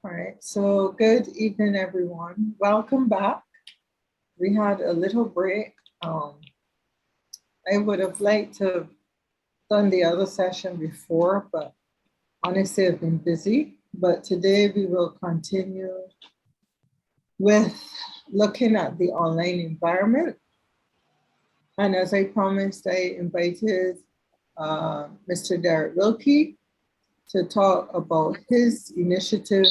All right, so good evening, everyone. Welcome back. We had a little break. I would have liked to have done the other session before, but honestly, I've been busy. But today we will continue with looking at the online environment. And as I promised, I invited Mr. Derek Wilkie to talk about his initiative,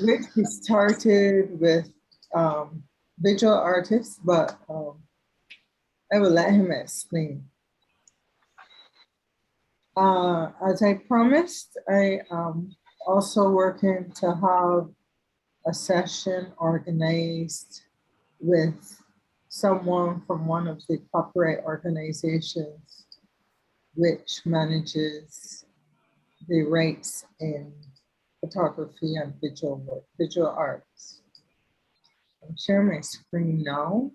which he started with visual artists, but I will let him explain. As I promised, I am also working to have a session organized with someone from one of the copyright organizations which manages the rights in photography and visual arts. I'm sharing my screen now.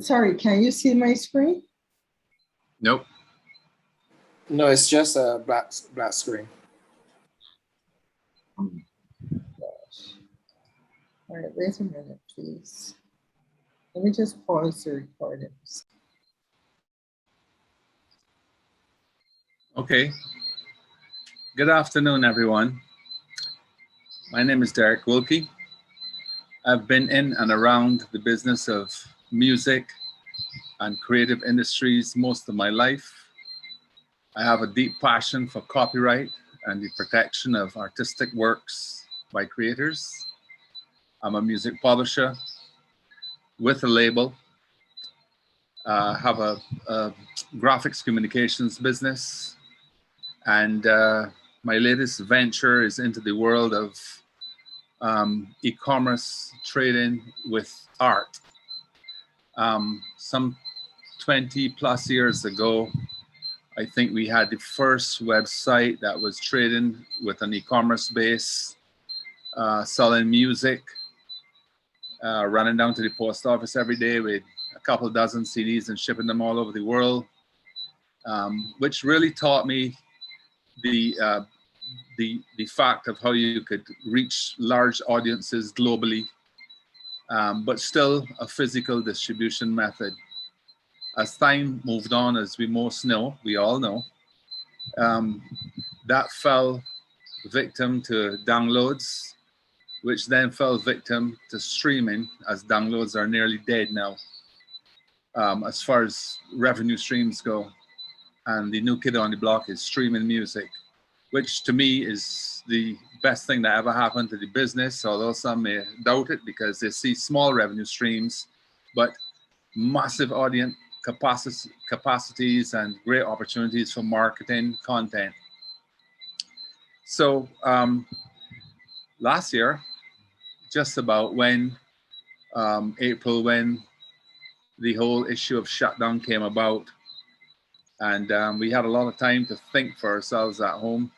Sorry, can you see my screen? Nope. No, it's just a black screen. Oh my gosh. All right, wait a minute, please. Let me just pause the recordings. Okay. Good afternoon, everyone. My name is Derek Wilkie. I've been in and around the business of music and creative industries most of my life. I have a deep passion for copyright and the protection of artistic works by creators. I'm a music publisher with a label. Have a graphics communications business. And my latest venture is into the world of e-commerce trading with art. Some 20 plus years ago, I think we had the first website that was trading with an e-commerce base, selling music, running down to the post office every day with a couple dozen CDs and shipping them all over the world, which really taught me the fact of how you could reach large audiences globally, but still a physical distribution method. As time moved on, as we all know, that fell victim to downloads, which then fell victim to streaming, as downloads are nearly dead now, as far as revenue streams go. And the new kid on the block is streaming music, which to me is the best thing that ever happened to the business, although some may doubt it because they see small revenue streams, but massive audience capacities and great opportunities for marketing content. So last year, just about when April, when the whole issue of shutdown came about, and we had a lot of time to think for ourselves at home,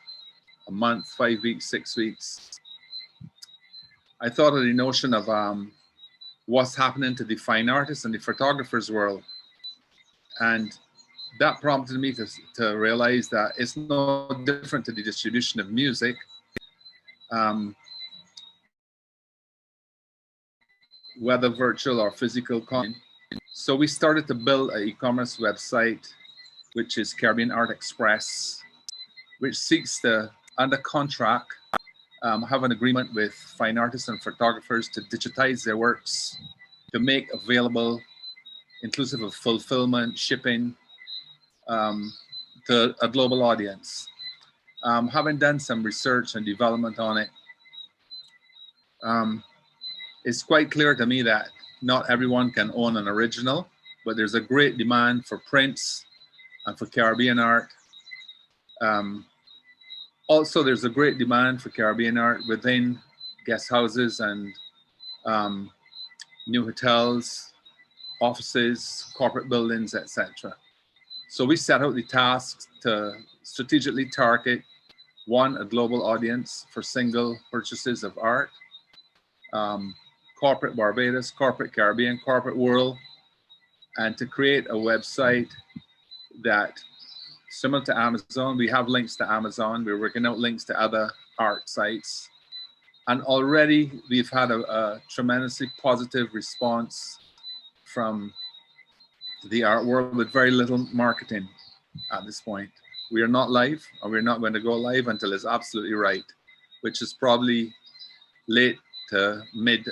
a month, 5 weeks, 6 weeks. I thought of the notion of what's happening to the fine artists and the photographers world. And that prompted me to realize that it's no different to the distribution of music. Whether virtual or physical content. So we started to build an e-commerce website, which is Caribbean Art Express, which seeks to, under contract, have an agreement with fine artists and photographers to digitize their works, to make available, inclusive of fulfillment, shipping, to a global audience. Having done some research and development on it, it's quite clear to me that not everyone can own an original, but there's a great demand for prints and for Caribbean art. Also, there's a great demand for Caribbean art within guest houses and new hotels, offices, corporate buildings, etc. So we set out the task to strategically target, one, a global audience for single purchases of art, corporate Barbados, corporate Caribbean, corporate world, and to create a website that, similar to Amazon, we have links to Amazon. We're working out links to other art sites. And already we've had a tremendously positive response from the art world with very little marketing at this point. We are not live, or we're not going to go live until it's absolutely right, which is probably late to mid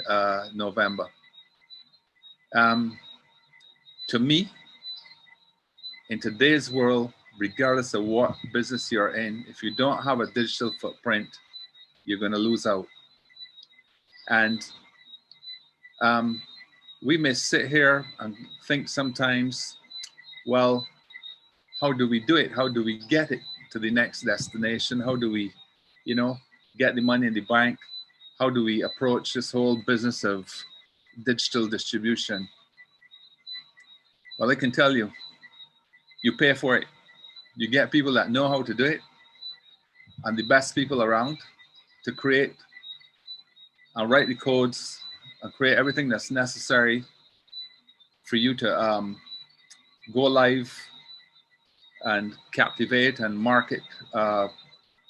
November. To me, in today's world, regardless of what business you're in, if you don't have a digital footprint, you're going to lose out. And we may sit here and think sometimes, well, how do we do it? How do we get it to the next destination? How do we, you know, get the money in the bank? How do we approach this whole business of digital distribution? Well, I can tell you, you pay for it. You get people that know how to do it and the best people around to create and write the codes and create everything that's necessary for you to go live and captivate and market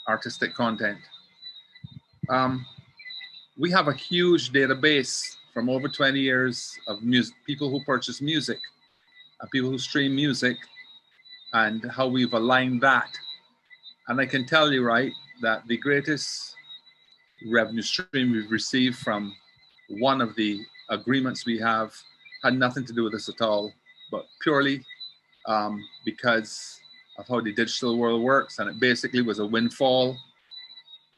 artistic content. We have a huge database from over 20 years of people who purchase music and people who stream music, and how we've aligned that. And I can tell you, right, that the greatest revenue stream we've received from one of the agreements we have had nothing to do with this at all, but purely because of how the digital world works. And it basically was a windfall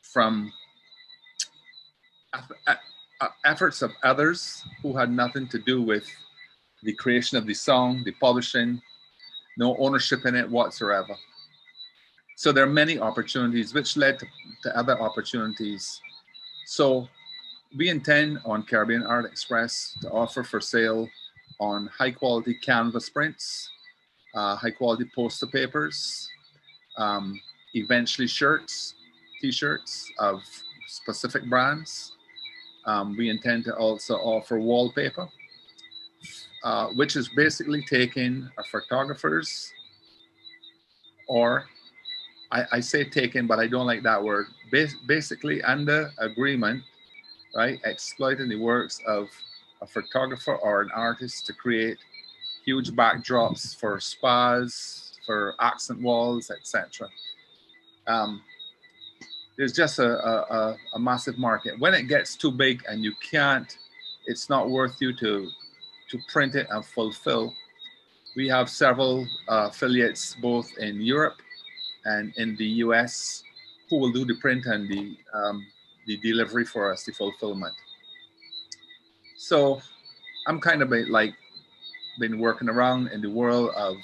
from efforts of others who had nothing to do with the creation of the song, the publishing, no ownership in it whatsoever. So there are many opportunities which led to other opportunities. So we intend on Caribbean Art Express to offer for sale on high quality canvas prints, high quality poster papers, eventually shirts, t-shirts of specific brands. We intend to also offer wallpaper, which is basically taking a photographer's, or I say taken, but I don't like that word, basically under agreement, right? Exploiting the works of a photographer or an artist to create huge backdrops for spas, for accent walls, etc. There's just a massive market. When it gets too big and you can't, it's not worth you to print it and fulfill. We have several affiliates both in Europe and in the US who will do the print and the delivery for us, the fulfillment. So I'm kind of been working around in the world of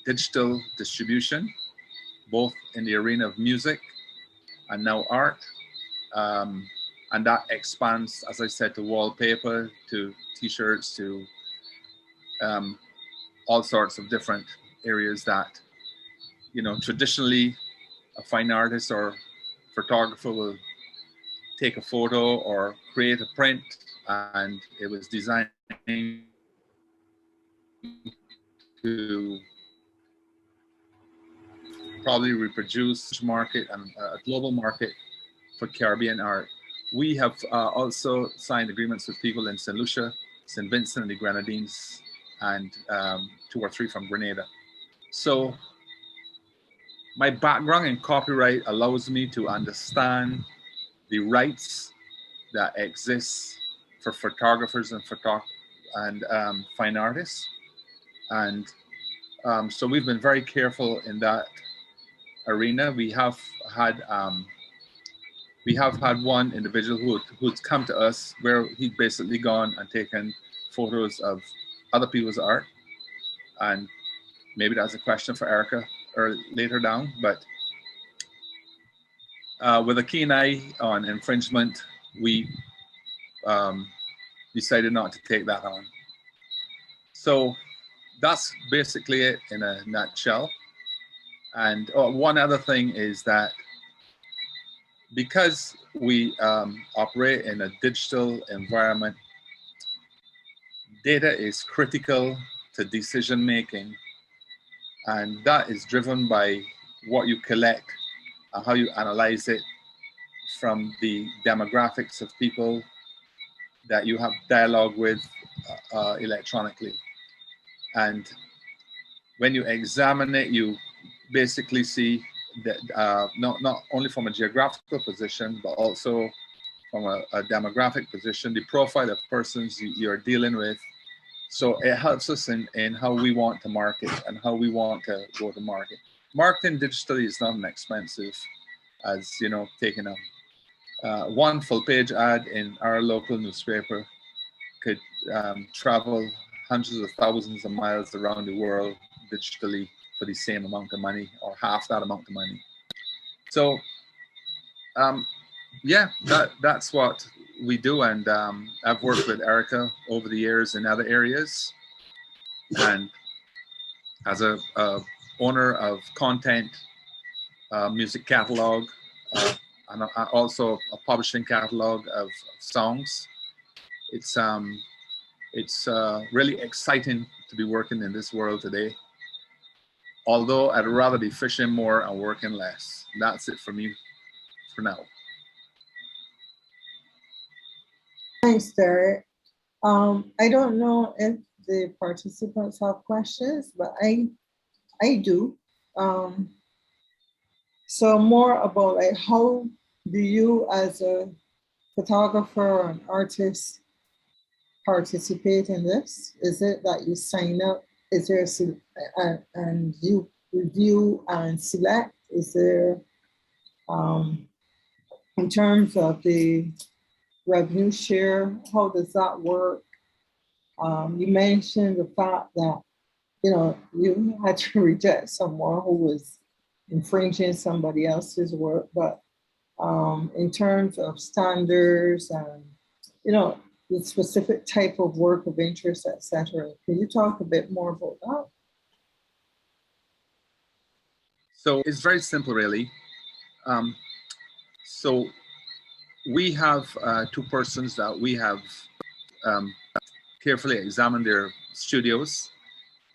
digital distribution, both in the arena of music and now art. And that expands, as I said, to wallpaper, to t-shirts, to all sorts of different areas that, you know, traditionally a fine artist or photographer will take a photo or create a print, and it was designed to probably reproduce market and a global market for Caribbean art. We have also signed agreements with people in St. Lucia, St. Vincent and the Grenadines, and 2 or 3 from Grenada. So my background in copyright allows me to understand the rights that exist for photographers and fine artists. And so we've been very careful in that arena. We have had one individual who's come to us where he'd basically gone and taken photos of other people's art. And maybe that's a question for Erica or later down, but with a keen eye on infringement, we decided not to take that on. So that's basically it in a nutshell. And one other thing is that because we operate in a digital environment, data is critical to decision making And that is driven by what you collect and how you analyze it from the demographics of people that you have dialogue with electronically. And when you examine it, you basically see that not only from a geographical position, but also from a demographic position, the profile of persons you're dealing with. So it helps us in how we want to market and how we want to go to market. Marketing digitally is not inexpensive, as you know, taking a one full page ad in our local newspaper could travel hundreds of thousands of miles around the world digitally for the same amount of money or half that amount of money. So yeah, that's what we do. And I've worked with Erica over the years in other areas. And as a owner of content, music catalog, and also a publishing catalog of songs, it's really exciting to be working in this world today. Although I'd rather be fishing more and working less. That's it for me for now. Thanks, Derek. I don't know if the participants have questions, but I do. So more about like, how do you as a photographer or an artist participate in this? Is it that you sign up? Is there and you review and select? Is there, in terms of the revenue share, how does that work? You mentioned the fact that, you know, you had to reject someone who was infringing somebody else's work, but in terms of standards and, you know, the specific type of work of interest, etc. Can you talk a bit more about that? So it's very simple, really. So we have two persons that we have carefully examined their studios,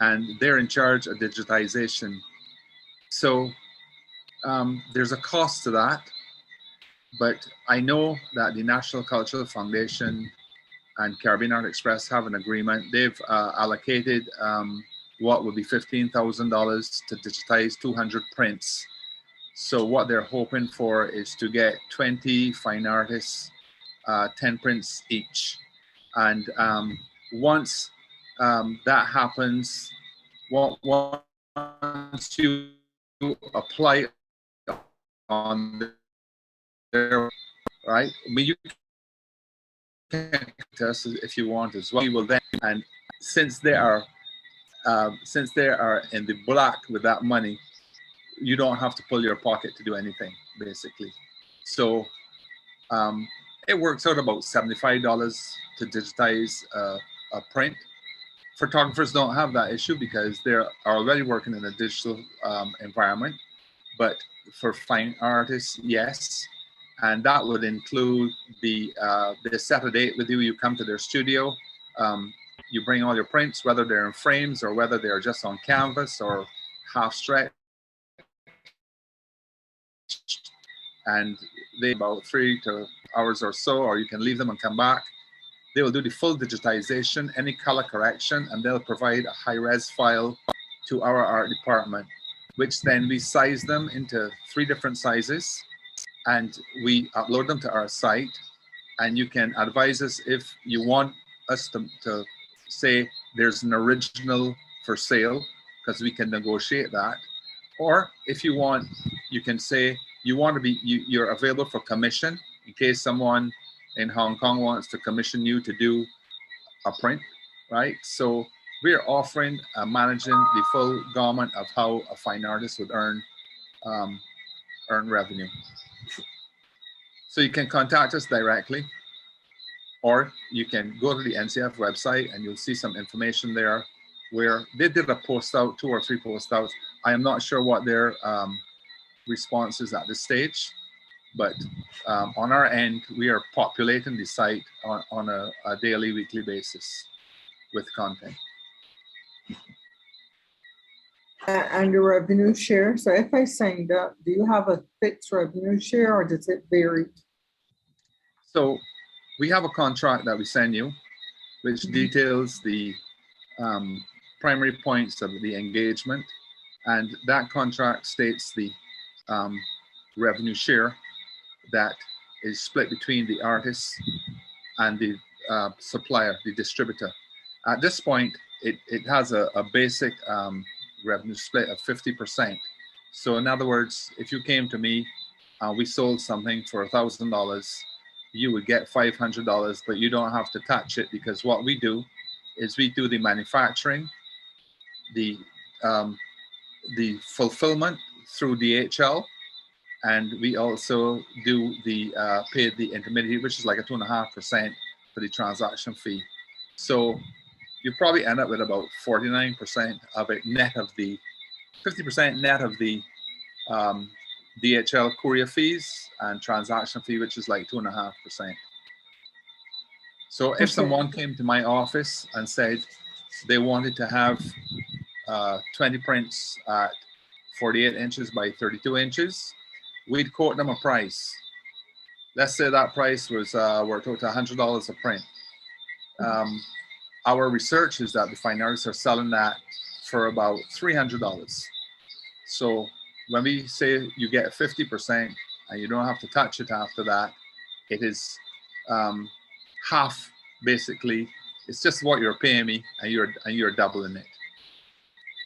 and they're in charge of digitization. So there's a cost to that, but I know that the National Cultural Foundation and Caribbean Art Express have an agreement. They've allocated what would be $15,000 to digitize 200 prints. So what they're hoping for is to get 20 fine artists, 10 prints each. And once that happens, once you apply on their, right? I mean, you can test if you want as well. We will then, and since they are in the black with that money, you don't have to pull your pocket to do anything, basically. So it works out about $75 to digitize a print. Photographers don't have that issue because they're already working in a digital environment. But for fine artists, yes. And that would include they set a date with you, you come to their studio, you bring all your prints, whether they're in frames or whether they're just on canvas or half stretch. And they about 3 hours or so, or you can leave them and come back. They will do the full digitization, any color correction, and they'll provide a high-res file to our art department, which then we size them into 3 different sizes, and we upload them to our site. And you can advise us if you want us to say there's an original for sale, because we can negotiate that. Or if you want, you can say you want to be, you're available for commission in case someone in Hong Kong wants to commission you to do a print, right? So we're offering, managing the full gamut of how a fine artist would earn revenue. So you can contact us directly, or you can go to the NCF website and you'll see some information there where they did a post out, 2 or 3 post outs. I am not sure what their response is at this stage, but on our end, we are populating the site on a daily, weekly basis with content. And the revenue share. So if I signed up, do you have a fixed revenue share or does it vary? So we have a contract that we send you, which details the primary points of the engagement. And that contract states the revenue share that is split between the artists and the supplier, the distributor. At this point, it has a basic revenue split of 50%. So in other words, if you came to me, we sold something for $1,000, you would get $500, but you don't have to touch it because what we do is we do the manufacturing, the fulfillment through DHL, and we also do the pay the intermediary, which is like a 2.5% for the transaction fee. So you probably end up with about 49% of it net of the 50% net of the DHL courier fees and transaction fee, which is like 2.5%. So if someone came to my office and said they wanted to have 20 prints at 48 inches by 32 inches, we'd quote them a price. Let's say that price was worked out to $100 a print. Our research is that the fine artists are selling that for about $300. So when we say you get 50% and you don't have to touch it after that, it is half basically. It's just what you're paying me, and you're doubling it.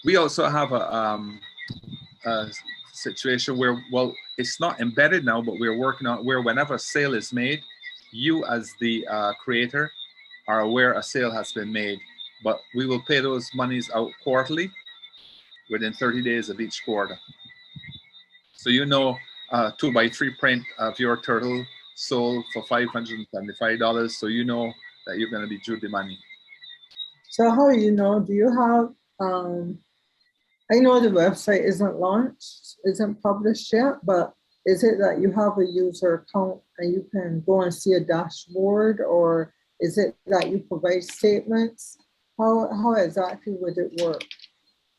We also have a situation where, well, it's not embedded now, but we're working on where whenever a sale is made, you as the creator are aware a sale has been made, but we will pay those monies out quarterly within 30 days of each quarter. So you know, 2x3 print of your turtle sold for $575, so you know that you're going to be due the money. So how do you know? Do you have, I know the website isn't launched, isn't published yet, but is it that you have a user account and you can go and see a dashboard, or is it that you provide statements? How exactly would it work?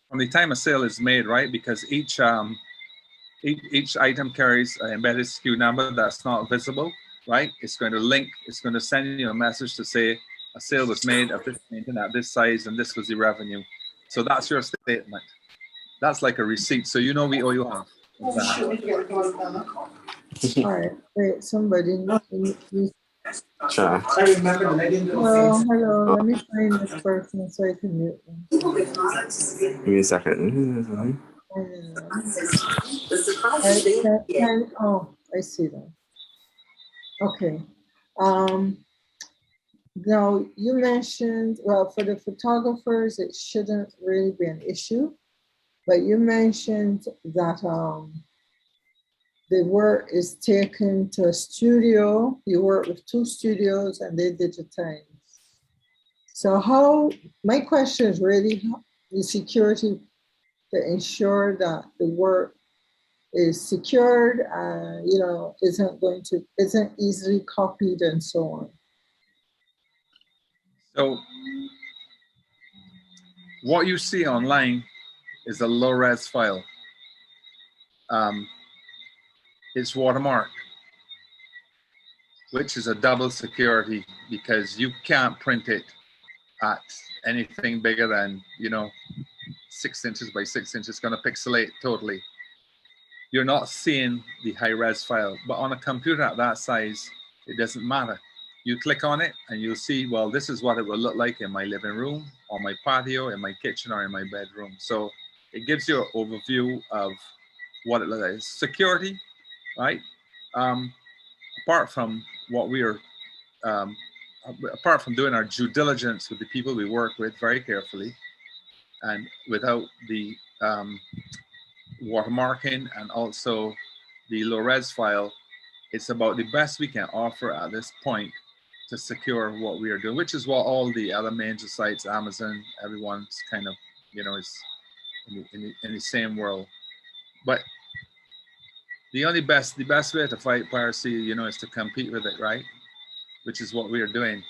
From the time a sale is made, right? Because each item carries an embedded SKU number that's not visible, right? It's going to link, it's going to send you a message to say a sale was made of this painting at this size and this was the revenue. So that's your statement. That's like a receipt. So you know we owe you half. All right, wait, somebody. Sure. Hello, let me find this person so I can mute them. Give me a second. Oh, I see them. Okay. Now you mentioned, well, for the photographers, it shouldn't really be an issue, but you mentioned that the work is taken to a studio. You work with 2 studios and they digitize. So my question is really the security to ensure that the work is secured and, you know, isn't easily copied and so on. So what you see online is a low-res file. It's watermarked, which is a double security because you can't print it at anything bigger than, you know, 6 inches by 6 inches. It's going to pixelate totally. You're not seeing the high-res file, but on a computer at that size, it doesn't matter. You click on it and you'll see, well, this is what it will look like in my living room, or my patio, in my kitchen, or in my bedroom. So it gives you an overview of what it looks like. Security, right? Apart from what we are, apart from doing our due diligence with the people we work with very carefully, and without the watermarking and also the low-res file, it's about the best we can offer at this point to secure what we are doing, which is what all the other major sites, Amazon, everyone's kind of, you know, is in the same world. But the best way to fight piracy, you know, is to compete with it, right? Which is what we are doing.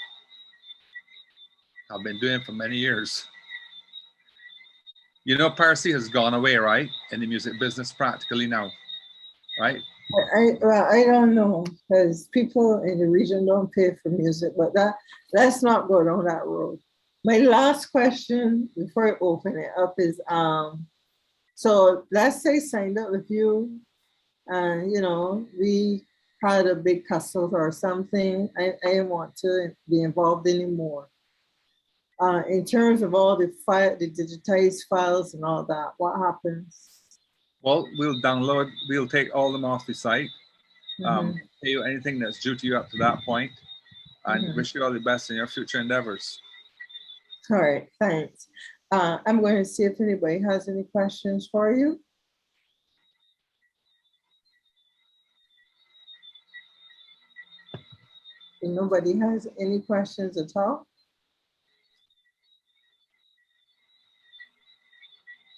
I've been doing for many years. You know, piracy has gone away, right? In the music business practically now, right? Well, I don't know, because people in the region don't pay for music, but let's not go down that road. My last question before I open it up is, so let's say signed up with you, and we had a big customer or something. I didn't want to be involved anymore. In terms of all the digitized files and all that, what happens? Well, we'll take all them off the site, pay you anything that's due to you up to that point, and wish you all the best in your future endeavors. All right, thanks. I'm going to see if anybody has any questions for you. If nobody has any questions at all?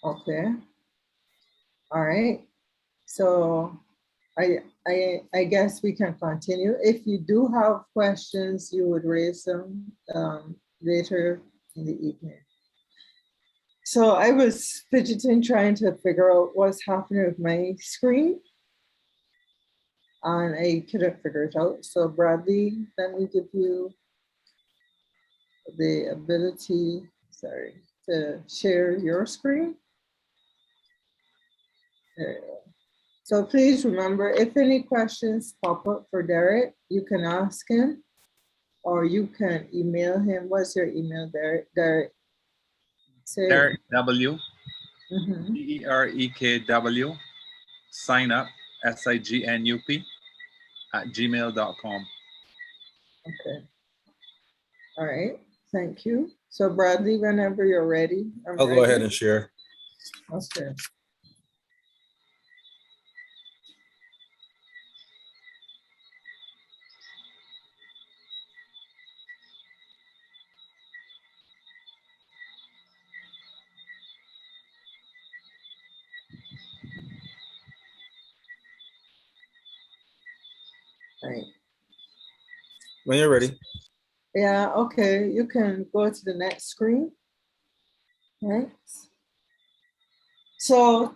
Okay. All right. So I guess we can continue. If you do have questions, you would raise them later in the evening. So I was fidgeting, trying to figure out what's happening with my screen. And I couldn't figure it out. So Bradley, let me give you the ability, to share your screen. There you go. So please remember, if any questions pop up for Derek, you can ask him or you can email him. What's your email, Derek? Derek W. DEREKW, sign up, SIGNUP, @gmail.com. Okay. All right. Thank you. So Bradley, whenever you're ready. I'll go ahead and share. Okay. Right. When you're ready. Yeah, okay. You can go to the next screen. Right. So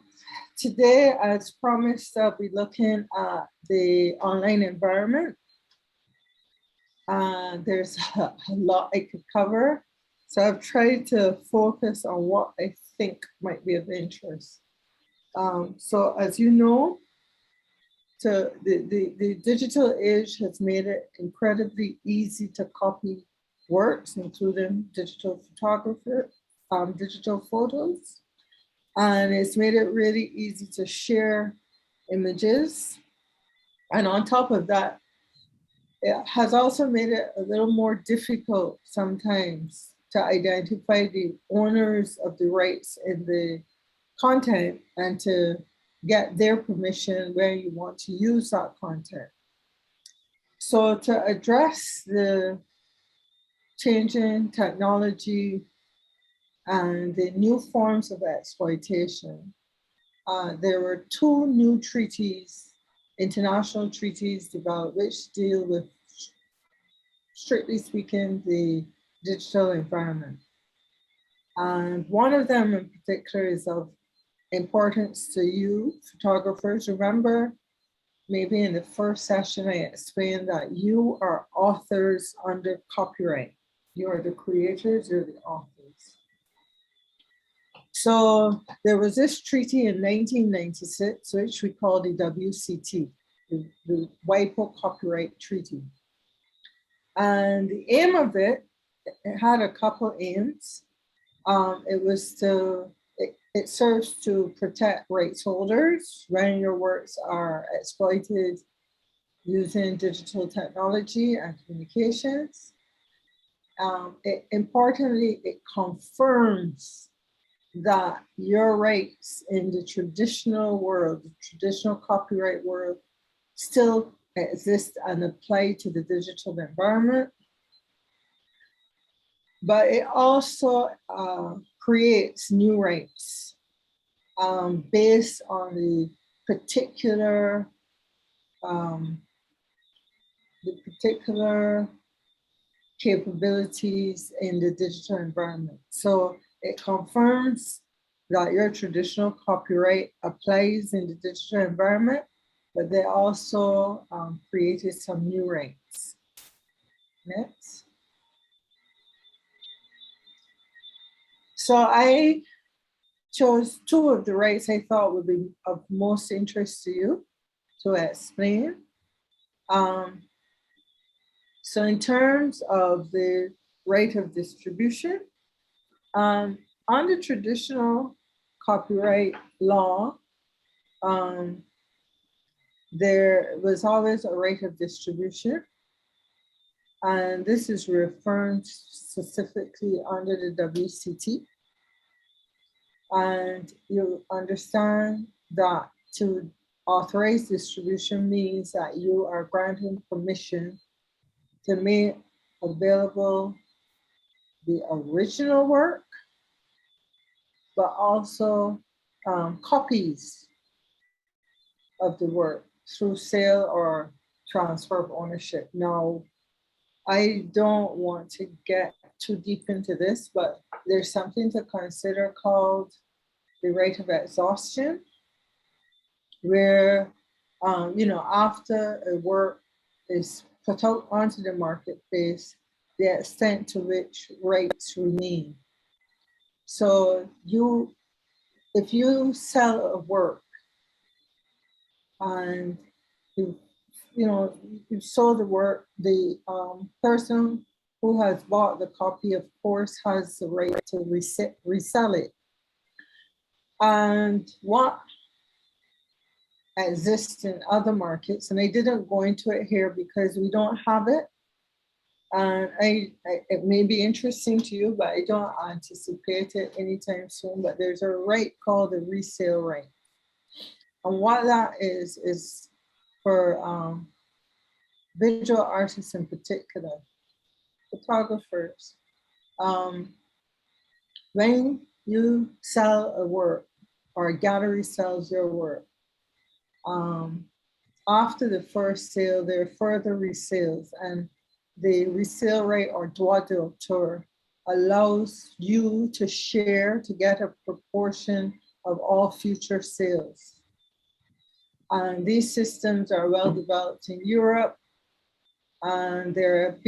today, as promised, I'll be looking at the online environment. There's a lot I could cover. So I've tried to focus on what I think might be of interest. So as you know, the digital age has made it incredibly easy to copy works, including digital photos. And it's made it really easy to share images. And on top of that, it has also made it a little more difficult sometimes to identify the owners of the rights in the content and to get their permission where you want to use that content. So to address the changing technology and the new forms of exploitation, there were 2 new treaties, international treaties developed, which deal with, strictly speaking, the digital environment. And one of them in particular is of importance to you, photographers. Remember, maybe in the first session, I explained that you are authors under copyright. You are the creators, you're the authors. So there was this treaty in 1996, which we call the WCT, the WIPO Copyright Treaty. And the aim of it had a couple aims. It serves to protect rights holders when your works are exploited using digital technology and communications. Importantly, it confirms that your rights in the traditional world, the traditional copyright world, still exist and apply to the digital environment. But it also creates new rights based on the particular capabilities in the digital environment. So it confirms that your traditional copyright applies in the digital environment, but they also created some new rights. Next. So I chose two of the rights I thought would be of most interest to you to explain. So in terms of the right of distribution, under traditional copyright law, there was always a right of distribution. And this is referred specifically under the WCT. And you understand that to authorize distribution means that you are granting permission to make available the original work, but also copies of the work through sale or transfer of ownership. Now, I don't want to get too deep into this, but there's something to consider called the right of exhaustion, where, after a work is put out onto the marketplace, the extent to which rights remain. So if you sell a work and you sold the work, the person who has bought the copy, of course, has the right to resell it. And what exists in other markets, and I didn't go into it here because we don't have it, and it may be interesting to you, but I don't anticipate it anytime soon, but there's a right called the resale right. And what that is for visual artists in particular, photographers. When you sell a work or a gallery sells your work, after the first sale, there are further resales, and the resale right or droit d'auteur allows you to share to get a proportion of all future sales. And these systems are well developed in Europe, and they're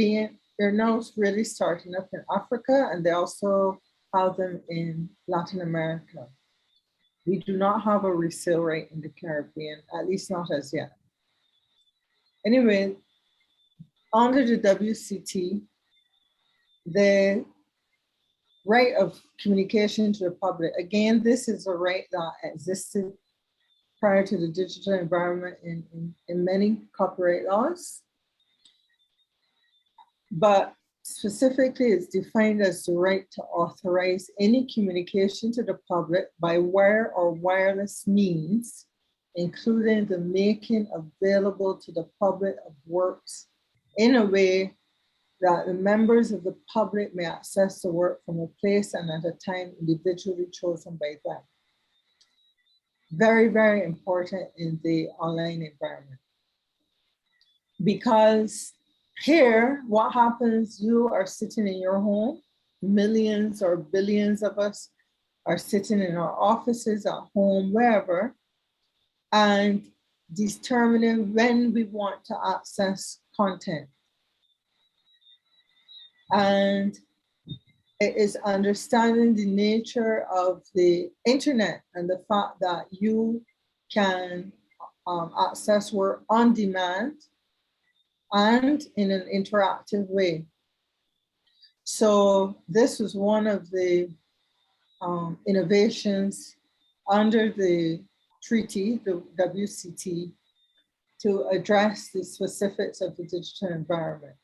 now really starting up in Africa, and they also have them in Latin America. We do not have a resale right in the Caribbean, at least not as yet. Anyway, under the WCT, the right of communication to the public, again, this is a right that existed prior to the digital environment in many copyright laws. But specifically, it's defined as the right to authorize any communication to the public by wire or wireless means, including the making available to the public of works in a way that the members of the public may access the work from a place and at a time individually chosen by them. Very, very important in the online environment. Because here, what happens, you are sitting in your home, millions or billions of us are sitting in our offices, at home, wherever, and determining when we want to access content. And it is understanding the nature of the internet and the fact that you can access work on demand and in an interactive way. So this was one of the innovations under the treaty, the WCT, to address the specifics of the digital environment.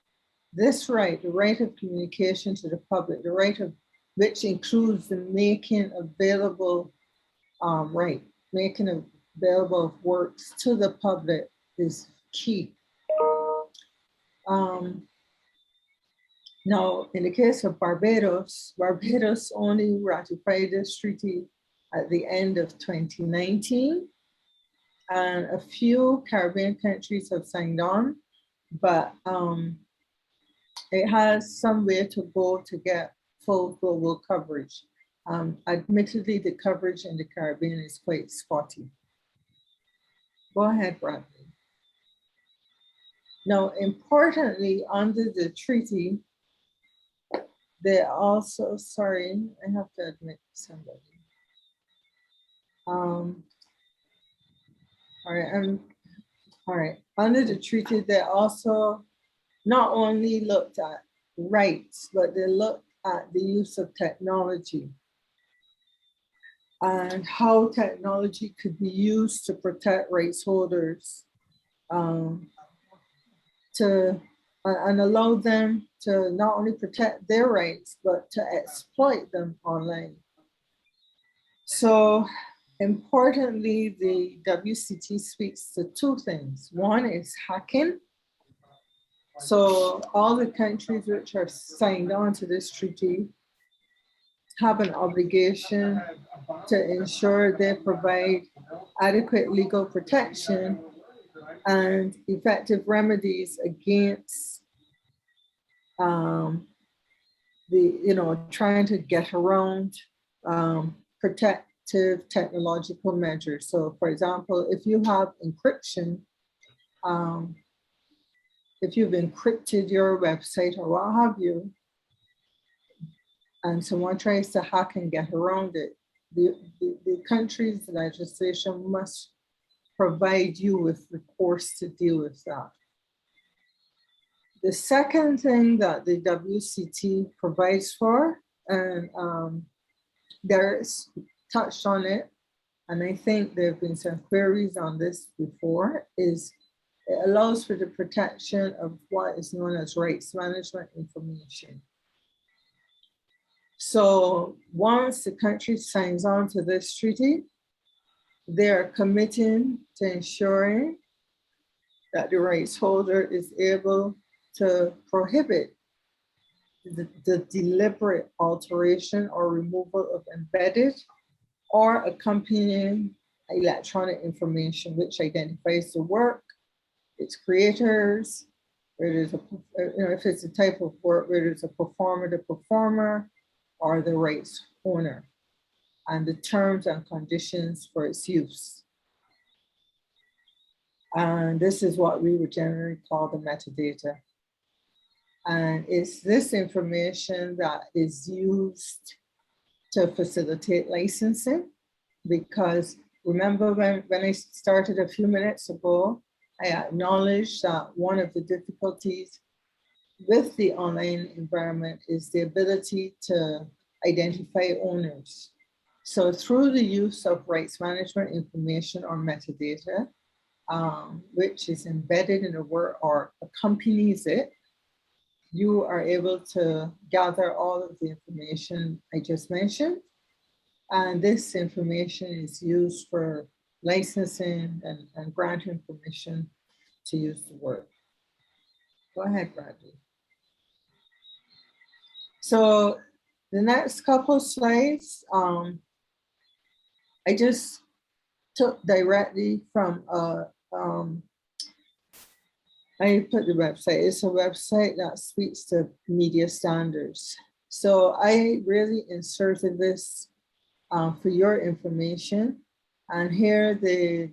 This right, the right of communication to the public, the right of which includes the making available making available of works to the public, is key. Now, in the case of Barbados, Barbados only ratified this treaty at the end of 2019, and a few Caribbean countries have signed on, but it has some way to go to get full global coverage. Admittedly, the coverage in the Caribbean is quite spotty. Go ahead, Bradley. Now, importantly, under the treaty, they also, sorry, I have to admit somebody. All right, under the treaty, they also not only looked at rights, but they looked at the use of technology and how technology could be used to protect rights holders, and allow them to not only protect their rights, but to exploit them online. So importantly, the WCT speaks to two things. One is hacking. So all the countries which are signed on to this treaty have an obligation to ensure they provide adequate legal protection and effective remedies against trying to get around protective technological measures. So for example, if you have encryption, if you've encrypted your website or what have you, and someone tries to hack and get around it, the country's legislation must provide you with recourse to deal with that. The second thing that the WCT provides for, and Derek's touched on it, and I think there have been some queries on this before, is it allows for the protection of what is known as rights management information. So once the country signs on to this treaty, they are committing to ensuring that the rights holder is able to prohibit the deliberate alteration or removal of embedded or accompanying electronic information which identifies the work, its creators, where there's if it's a type of work where there's a performer, the performer, or the rights owner, and the terms and conditions for its use. And this is what we would generally call the metadata. And it's this information that is used to facilitate licensing, because remember when I started a few minutes ago, I acknowledged that one of the difficulties with the online environment is the ability to identify owners. So through the use of rights management information or metadata, which is embedded in a work or accompanies it, you are able to gather all of the information I just mentioned. And this information is used for licensing and granting permission to use the work. Go ahead, Bradley. So the next couple slides, I just took directly from, I put the website, it's a website that speaks to media standards. So I really inserted this for your information. And here they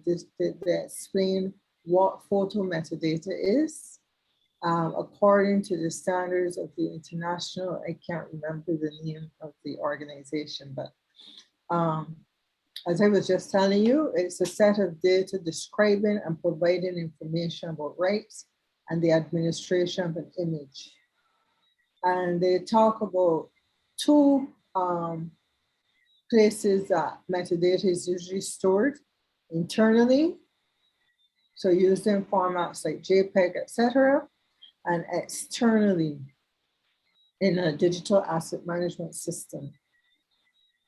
explain what photo metadata is. According to the standards of the international, I can't remember the name of the organization, but as I was just telling you, it's a set of data describing and providing information about rights and the administration of an image. And they talk about two places that metadata is usually stored: internally, so used in formats like JPEG, etc., and externally in a digital asset management system.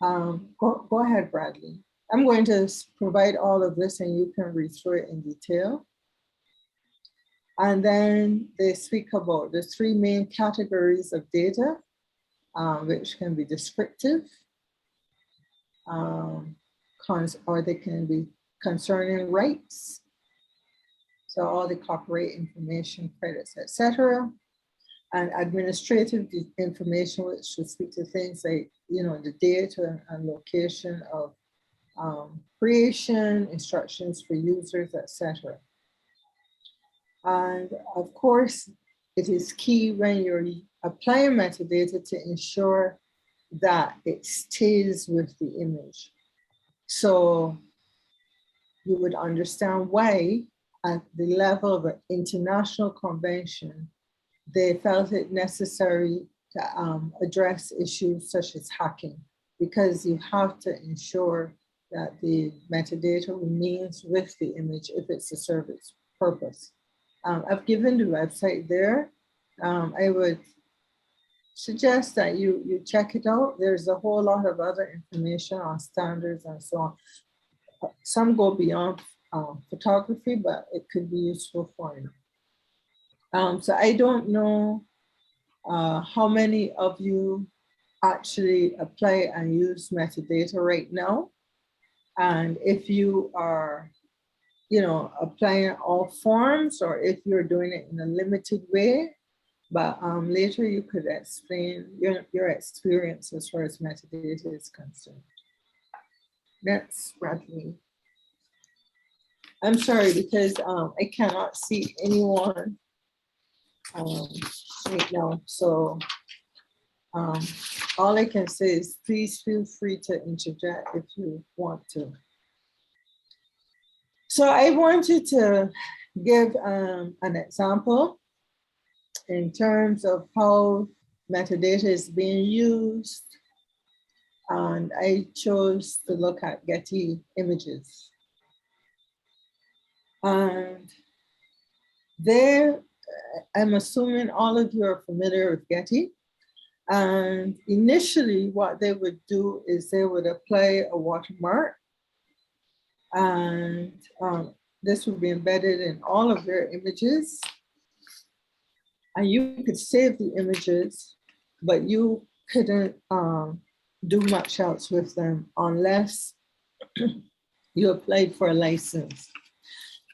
Go ahead, Bradley. I'm going to provide all of this and you can read through it in detail. And then they speak about the three main categories of data, which can be descriptive, or they can be concerning rights. So all the copyright information, credits, etc. And administrative information, which should speak to things like the date and location of creation, instructions for users, etc. And of course, it is key when you're applying metadata to ensure that it stays with the image. So you would understand why at the level of an international convention, they felt it necessary to address issues such as hacking, because you have to ensure that the metadata remains with the image if it's to serve its purpose. I've given the website there. I would suggest that you check it out. There's a whole lot of other information on standards and so on. Some go beyond photography, but it could be useful for you. So I don't know how many of you actually apply and use metadata right now. And if you are, applying all forms, or if you're doing it in a limited way, but later you could explain your experience as far as metadata is concerned. Next, Bradley. I'm sorry, because I cannot see anyone right now. So all I can say is please feel free to interject if you want to. So I wanted to give an example in terms of how metadata is being used. And I chose to look at Getty Images. And there, I'm assuming all of you are familiar with Getty. And initially what they would do is they would apply a watermark, and this would be embedded in all of their images. And you could save the images, but you couldn't do much else with them unless you applied for a license.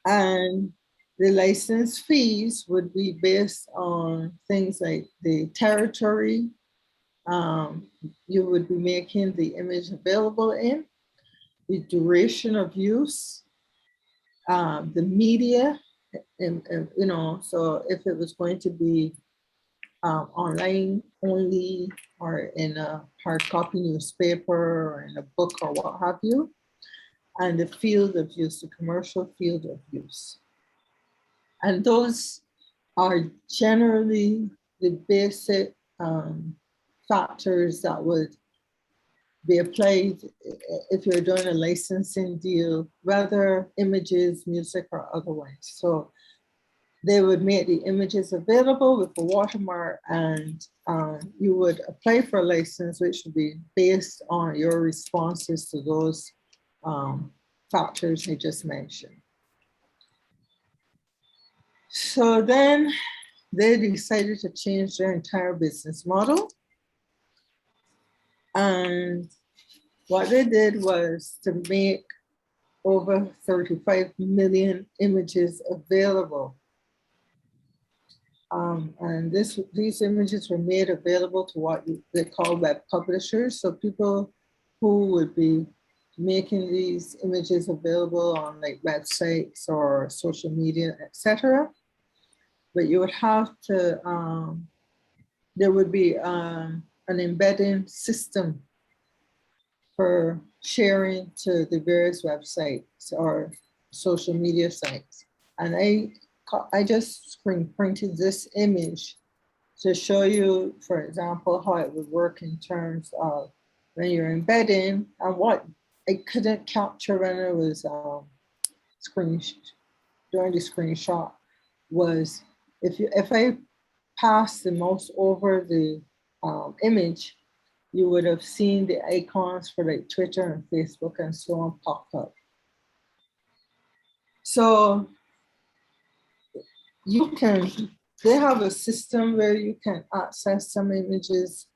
And the license fees would be based on things like the territory you would be making the image available in, the duration of use, the media, and so if it was going to be online only, or in a hard copy newspaper, or in a book, or what have you, and the field of use, the commercial field of use. And those are generally the basic factors that would be applied if you're doing a licensing deal, whether images, music, or otherwise. So they would make the images available with a watermark, and you would apply for a license, which would be based on your responses to those factors I just mentioned. So then they decided to change their entire business model. And what they did was to make over 35 million images available. And these images were made available to what they call web publishers. So people who would be making these images available on like websites or social media, etc. But you would have to, there would be an embedding system for sharing to the various websites or social media sites. And I just screen printed this image to show you, for example, how it would work in terms of when you're embedding, and what I couldn't capture when I was doing the screenshot was if I pass the mouse over the image, you would have seen the icons for like Twitter and Facebook and so on pop up. So they have a system where you can access some images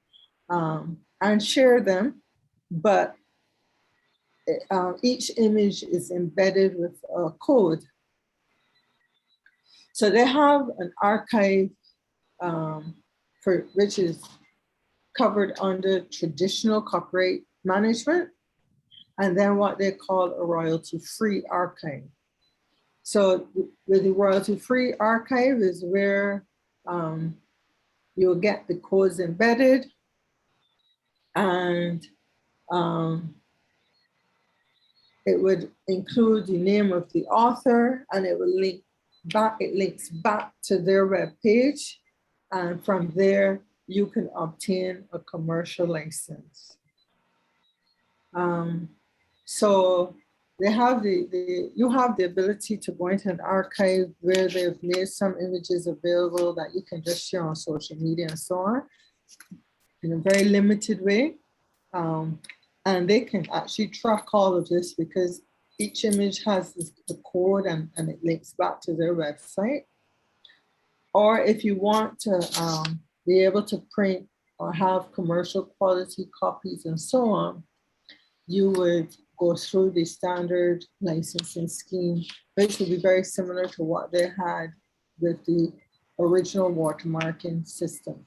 and share them, but each image is embedded with a code. So they have an archive which is covered under traditional copyright management, and then what they call a royalty-free archive. So with the royalty-free archive is where you'll get the codes embedded, and it would include the name of the author, and it will link back, it links back to their web page. And from there, you can obtain a commercial license. So they have you have the ability to go into an archive where they've made some images available that you can just share on social media and so on in a very limited way. And they can actually track all of this because each image has the code and it links back to their website. Or if you want to be able to print or have commercial quality copies and so on, you would go through the standard licensing scheme, which would be very similar to what they had with the original watermarking system.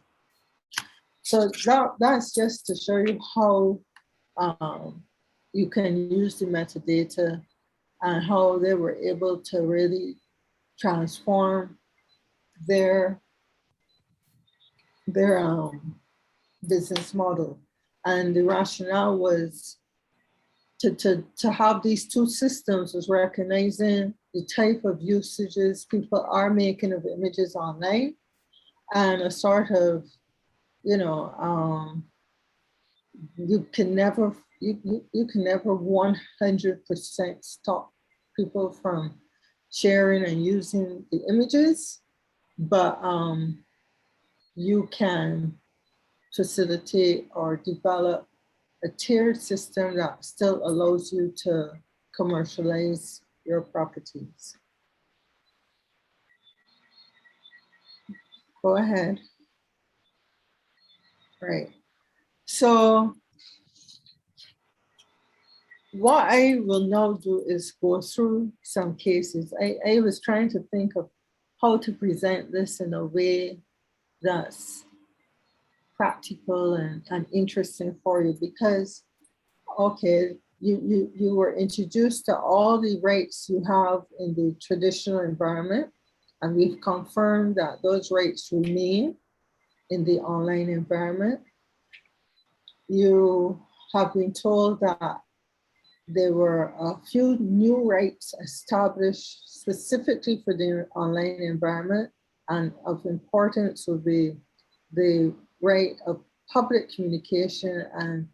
So that's just to show you how you can use the metadata and how they were able to really transform their business model. And the rationale was to have these two systems was recognizing the type of usages people are making of images online and a sort of, you can never 100% stop people from sharing and using the images, but you can facilitate or develop a tiered system that still allows you to commercialize your properties. Go ahead. Right. So what I will now do is go through some cases. I was trying to think of how to present this in a way that's practical and interesting for you because, okay, you were introduced to all the rights you have in the traditional environment, and we've confirmed that those rights remain in the online environment. You have been told that there were a few new rights established specifically for the online environment, and of importance would be the right of public communication and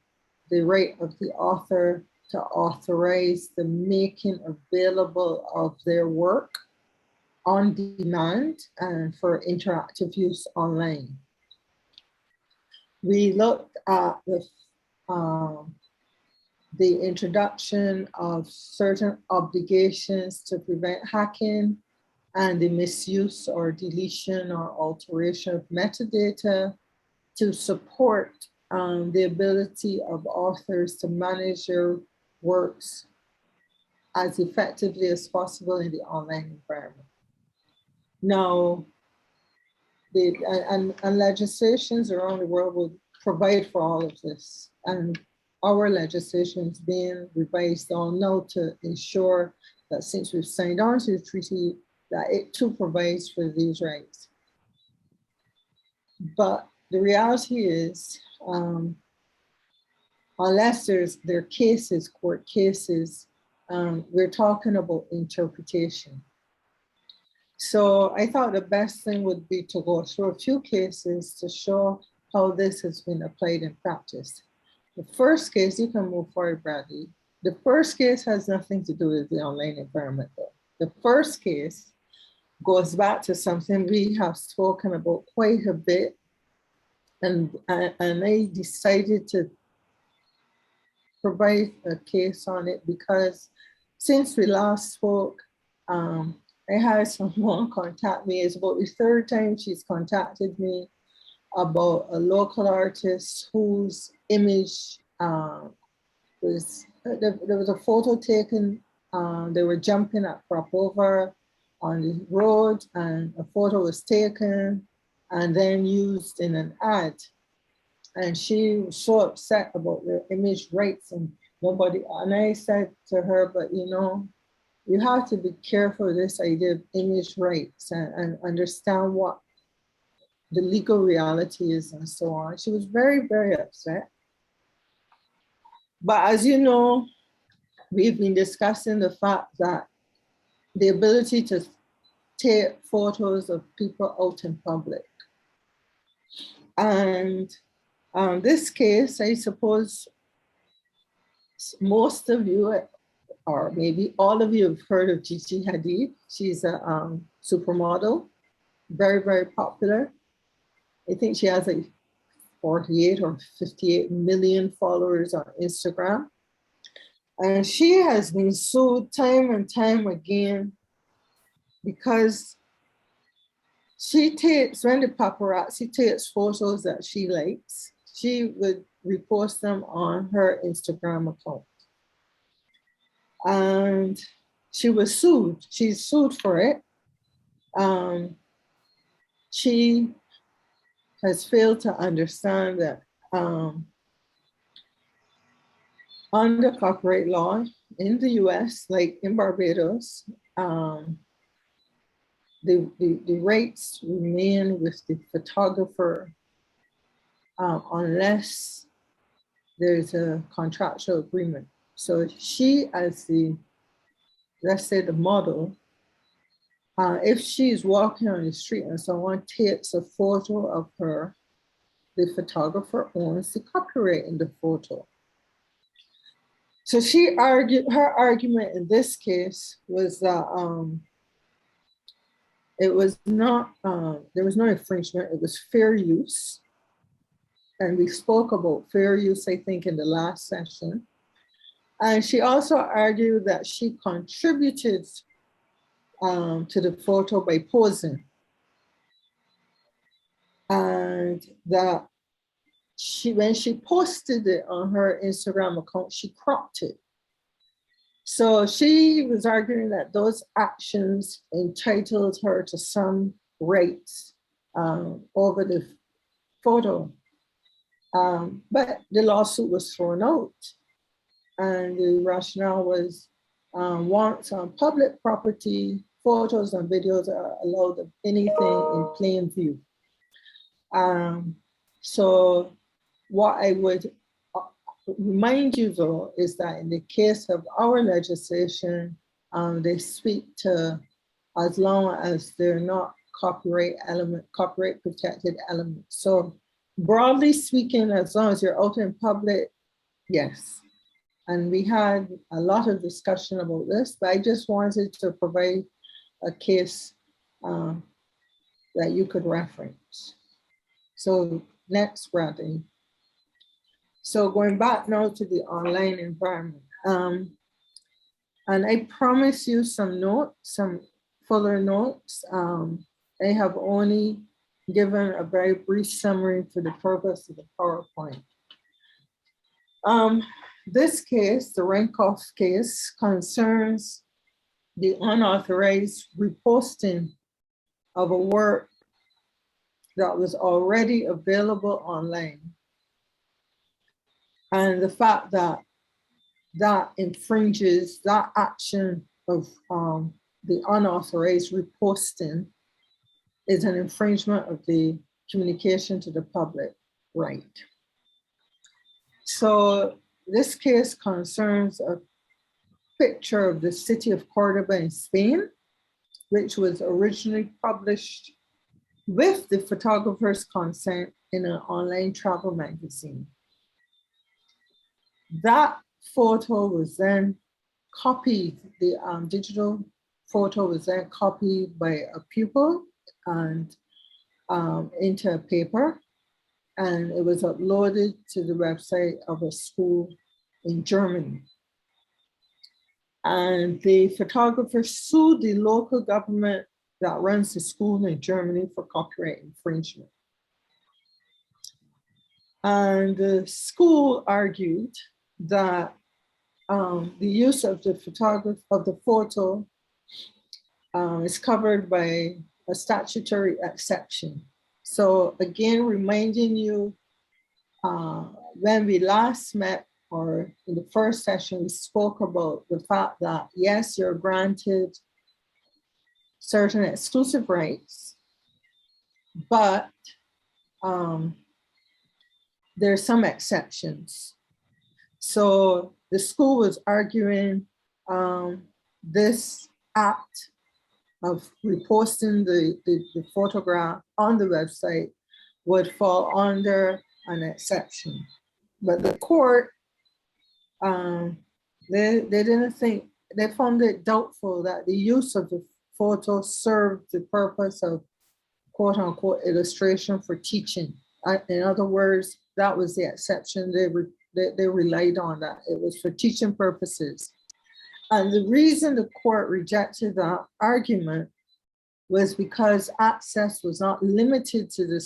the right of the author to authorize the making available of their work on demand and for interactive use online. We looked at the introduction of certain obligations to prevent hacking and the misuse or deletion or alteration of metadata to support the ability of authors to manage their works as effectively as possible in the online environment. Now, and legislations around the world will provide for all of this. And our legislation is being revised on now to ensure that since we've signed on to the treaty, that it too provides for these rights. But the reality is, unless there are cases, court cases, we're talking about interpretation. So I thought the best thing would be to go through a few cases to show how this has been applied in practice. The first case, you can move forward, Bradley. The first case has nothing to do with the online environment though. The first case goes back to something we have spoken about quite a bit. And I decided to provide a case on it because since we last spoke, I had someone contact me. It's about the third time she's contacted me about a local artist whose image there was a photo taken. They were jumping at Popova on the road, and a photo was taken and then used in an ad. And she was so upset about the image rights and I said to her, but you know, you have to be careful of this idea of image rights and understand what the legal reality is and so on. She was very, very upset. But as you know, we've been discussing the fact that the ability to take photos of people out in public. And this case, I suppose most of you, or maybe all of you, have heard of Gigi Hadid. She's a supermodel, very, very popular. I think she has like 48 or 58 million followers on Instagram. And she has been sued time and time again because she takes, when the paparazzi takes photos that she likes, she would repost them on her Instagram account. And she was sued. She's sued for it. She has failed to understand that under copyright law in the US, like in Barbados, the rights remain with the photographer unless there's a contractual agreement. So she, as the, let's say the model, if she's walking on the street and someone takes a photo of her, the photographer owns the copyright in the photo. So she argued, her argument in this case was that it was not, there was no infringement, it was fair use. And we spoke about fair use, I think, in the last session. And she also argued that she contributed to the photo by posing. And that when she posted it on her Instagram account, she cropped it. So she was arguing that those actions entitled her to some rights over the photo. But the lawsuit was thrown out. And the rationale was once on public property, photos and videos are allowed of anything in plain view. So what I would remind you though, is that in the case of our legislation, they speak to as long as they're not copyright protected elements. So broadly speaking, as long as you're out in public, yes. And we had a lot of discussion about this, but I just wanted to provide a case that you could reference. So next, Bradley. So going back now to the online environment. And I promise you some notes, some fuller notes. I have only given a very brief summary for the purpose of the PowerPoint. This case, the Renkoff case, concerns the unauthorized reposting of a work that was already available online. And the fact that that infringes, that action of the unauthorized reposting is an infringement of the communication to the public right. So this case concerns a picture of the city of Cordoba in Spain, which was originally published with the photographer's consent in an online travel magazine. That photo was then copied, the digital photo was then copied by a pupil and into a paper, and it was uploaded to the website of a school in Germany. And the photographer sued the local government that runs the school in Germany for copyright infringement. And the school argued that the use of the photo is covered by a statutory exception. So again, reminding you when we last met, or in the first session, we spoke about the fact that, yes, you're granted certain exclusive rights, but there's some exceptions. So the school was arguing this act of reposting the photograph on the website would fall under an exception. But the court, they didn't think, they found it doubtful that the use of the photo served the purpose of quote unquote illustration for teaching. In other words, that was the exception. They relied on that. It was for teaching purposes. And the reason the court rejected that argument was because access was not limited to the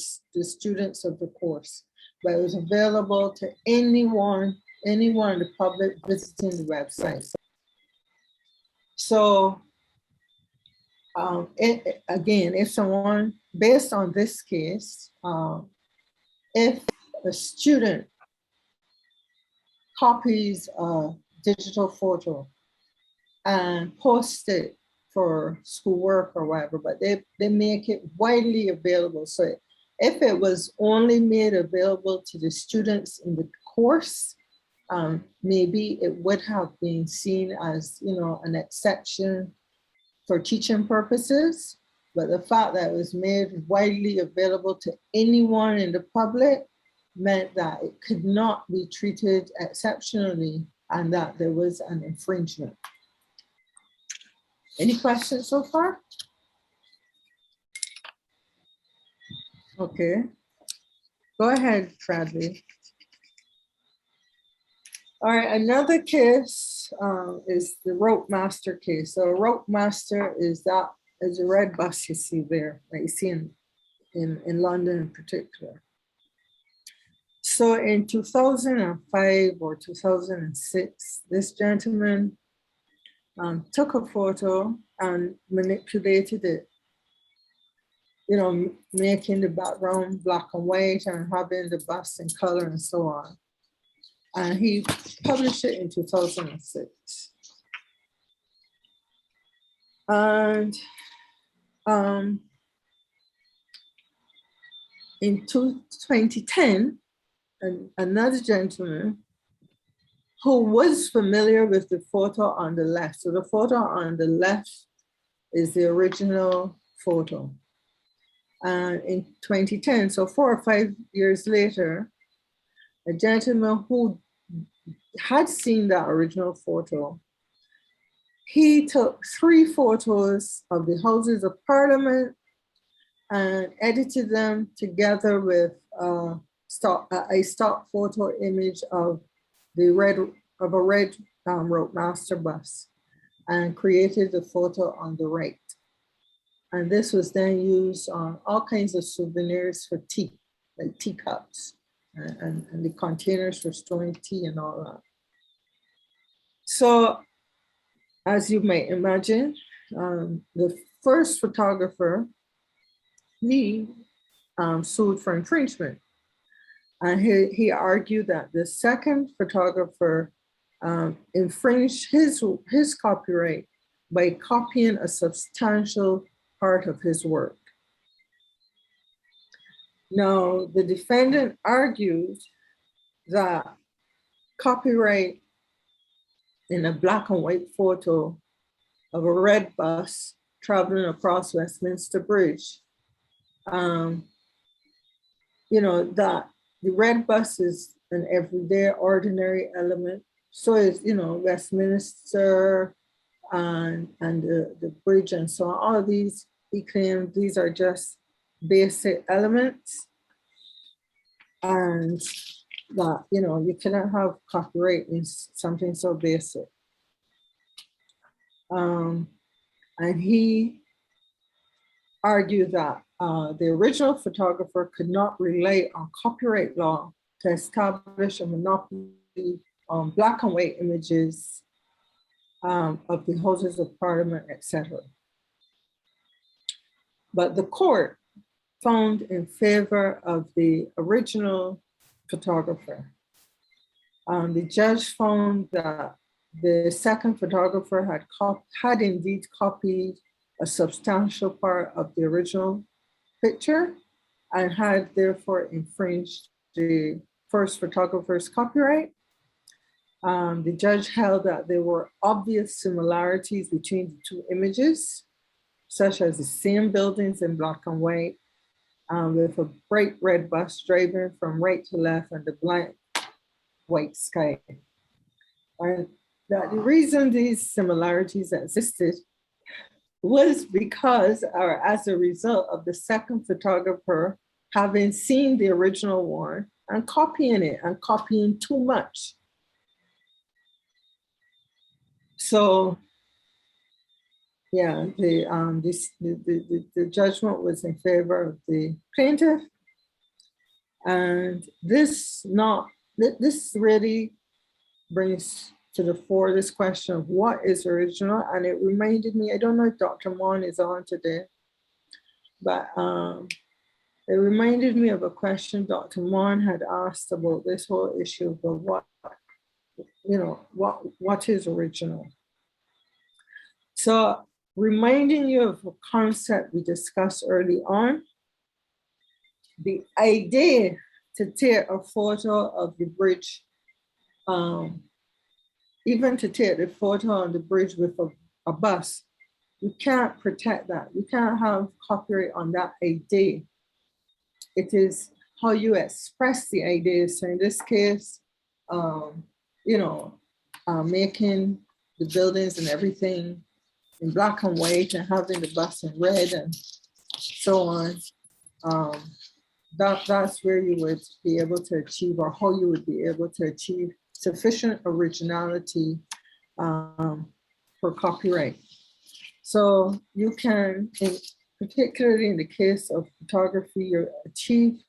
students of the course, but it was available to anyone in the public visiting the website. So again, if someone, based on this case, if a student copies a digital photo and posts it for schoolwork or whatever, but they make it widely available. So if it was only made available to the students in the course, maybe it would have been seen as, an exception for teaching purposes. But the fact that it was made widely available to anyone in the public meant that it could not be treated exceptionally and that there was an infringement. Any questions so far? Okay. Go ahead, Bradley. All right, another case is the Rope Master case. So Rope Master is a red bus you see there, that you see in London in particular. So in 2005 or 2006, this gentleman took a photo and manipulated it, making the background black and white and having the bus in color and so on. And he published it in 2006. And in 2010, another gentleman who was familiar with the photo on the left. So the photo on the left is the original photo. And in 2010, so 4 or 5 years later, a gentleman who had seen that original photo, he took 3 photos of the Houses of Parliament and edited them together with a stock photo image of a red Rope Master bus, and created the photo on the right. And this was then used on all kinds of souvenirs for tea, like teacups and the containers for storing tea and all that. So as you might imagine, the first photographer, he sued for infringement. And he argued that the second photographer infringed his copyright by copying a substantial part of his work. Now, the defendant argued that copyright in a black and white photo of a red bus traveling across Westminster Bridge, that the red bus is an everyday, ordinary element. So is, Westminster and the bridge and so on. All these, he claimed, these are just basic elements. And that, you cannot have copyright in something so basic. And he argued that the original photographer could not rely on copyright law to establish a monopoly on black and white images of the Houses of Parliament, etc. But the court found in favor of the original photographer. The judge found that the second photographer had indeed copied a substantial part of the original picture and had therefore infringed the first photographer's copyright. The judge held that there were obvious similarities between the two images, such as the same buildings in black and white, with a bright red bus driving from right to left and the blank white sky. And that the reason these similarities existed was because, or as a result of the second photographer having seen the original one and copying it and copying too much. So, yeah, the judgment was in favor of the plaintiff, and this really brings to the fore this question of what is original, and it reminded me. I don't know if Dr. Mon is on today, but it reminded me of a question Dr. Mon had asked about this whole issue of what is original. So, reminding you of a concept we discussed early on, the idea to take a photo of the bridge, even to take the photo on the bridge with a bus, you can't protect that. You can't have copyright on that idea. It is how you express the idea. So in this case, making the buildings and everything in black and white and having the bus in red and so on. That's where you would be able to achieve, or how you would be able to achieve sufficient originality for copyright. So you can, particularly in the case of photography, you achieve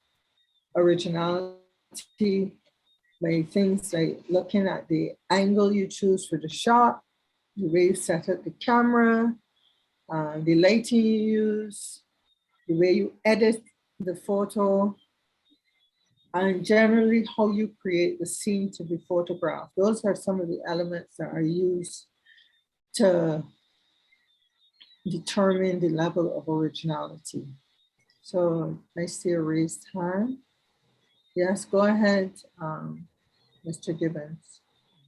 originality by things like looking at the angle you choose for the shot, the way you set up the camera, the lighting you use, the way you edit the photo, and generally how you create the scene to be photographed. Those are some of the elements that are used to determine the level of originality. So I see a raised hand. Yes, go ahead, Mr. Gibbons.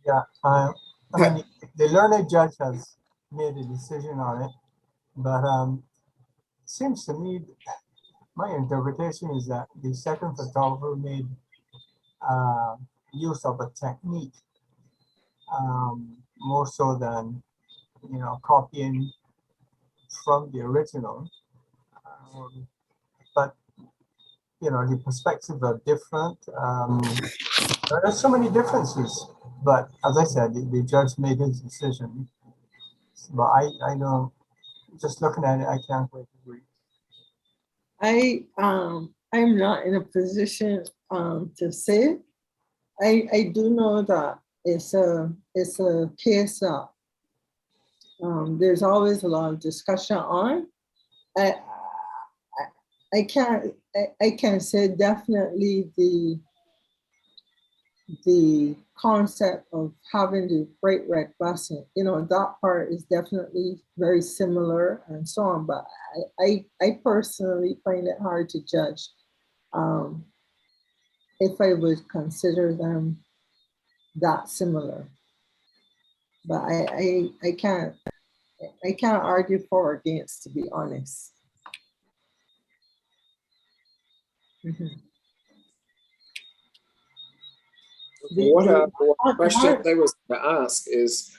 Yeah, I mean, the learned judge has made a decision on it, but it seems to me, my interpretation is that the second photographer made use of a technique more so than, copying from the original. But, the perspectives are different. There are so many differences. But as I said, the judge made his decision. But I don't, just looking at it, I can't quite agree. I'm not in a position to say. I do know that it's a case that there's always a lot of discussion on. I can say definitely the concept of having the bright red busing, that part is definitely very similar and so on. But I personally find it hard to judge if I would consider them that similar. But I can't argue for or against, to be honest. Mm-hmm. One question I was going to ask is,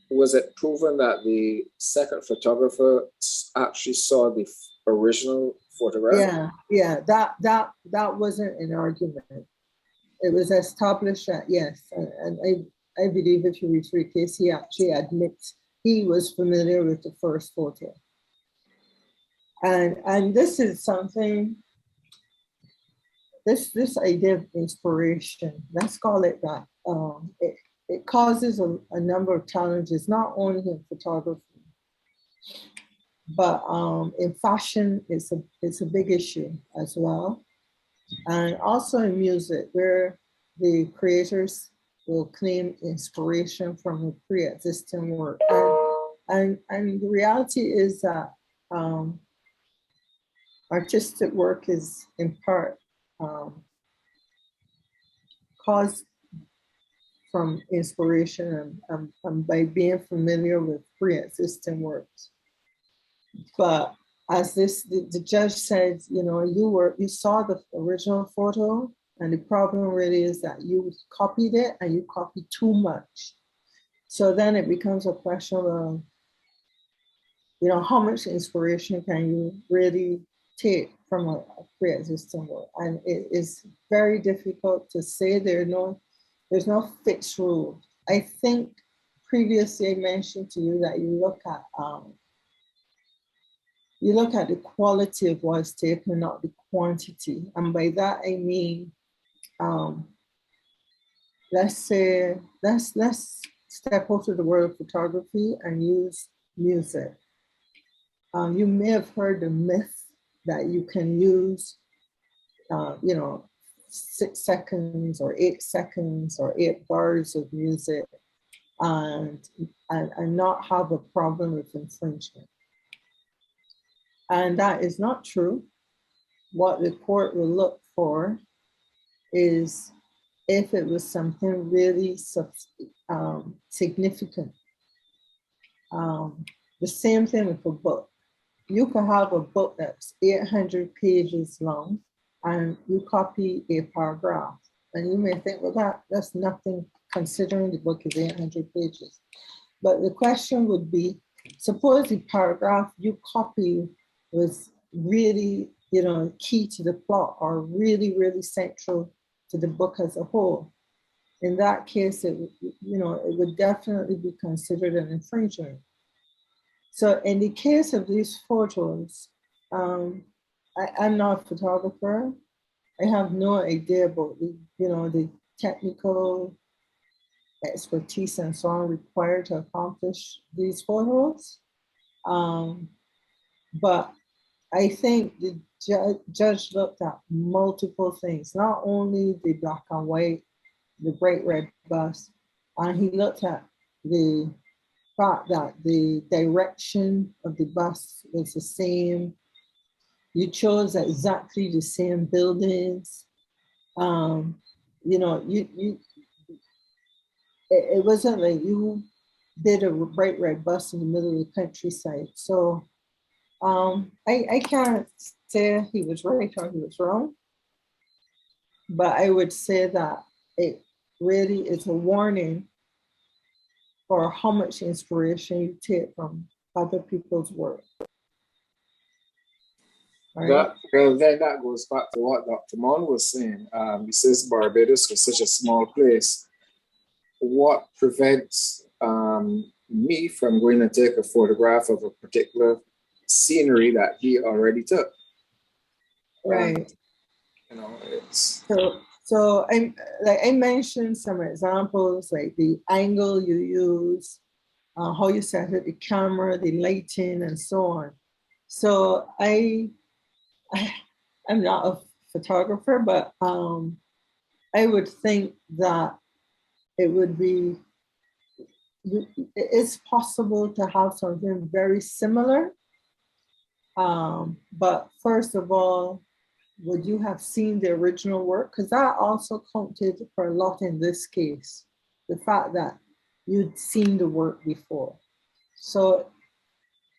was it proven that the second photographer actually saw the original photograph? Yeah, that wasn't an argument. It was established that yes, and I believe if you read through the case, he actually admits he was familiar with the first photo. And this is something, this idea of inspiration, let's call it that. It causes a number of challenges, not only in photography, but in fashion, it's a big issue as well. And also in music, where the creators will claim inspiration from a pre-existing work. And the reality is that artistic work is in part caused from inspiration and by being familiar with pre-existing works. But as the judge said, you know, you saw the original photo, and the problem really is that you copied it and you copied too much. So then it becomes a question of, you know, how much inspiration can you really take from a pre-existing work? And it is very difficult to say. There's no fixed rule. I think previously I mentioned to you that you look at the quality of what's taken, not the quantity. And by that I mean, let's step out of the world of photography and use music. You may have heard the myth that you can use, you know, 6 seconds or 8 seconds or 8 bars of music and not have a problem with infringement. And that is not true. What the court will look for is if it was something really significant. The same thing with a book. You could have a book that's 800 pages long and you copy a paragraph. And you may think, well, that's nothing considering the book is 800 pages. But the question would be, suppose the paragraph you copy was really, you know, key to the plot or really, really central to the book as a whole. In that case, it would definitely be considered an infringement. So in the case of these photos, I'm not a photographer. I have no idea about the technical expertise and so on required to accomplish these photos. But I think the judge looked at multiple things, not only the black and white, the bright red bus, and he looked at the fact that the direction of the bus was the same. You chose exactly the same buildings. You know, it wasn't like you did a bright red bus in the middle of the countryside. So I can't say he was right or he was wrong, but I would say that it really is a warning for how much inspiration you take from other people's work. Right? Then that goes back to what Dr. Mon was saying. He says Barbados was such a small place. What prevents me from going and take a photograph of a particular scenery that he already took? Right. You know, it's so I mentioned some examples like the angle you use, how you set up the camera, the lighting, and so on. So I'm not a photographer, but I would think that it's possible to have something very similar. But first of all, would you have seen the original work? Because that also counted for a lot in this case, the fact that you'd seen the work before. So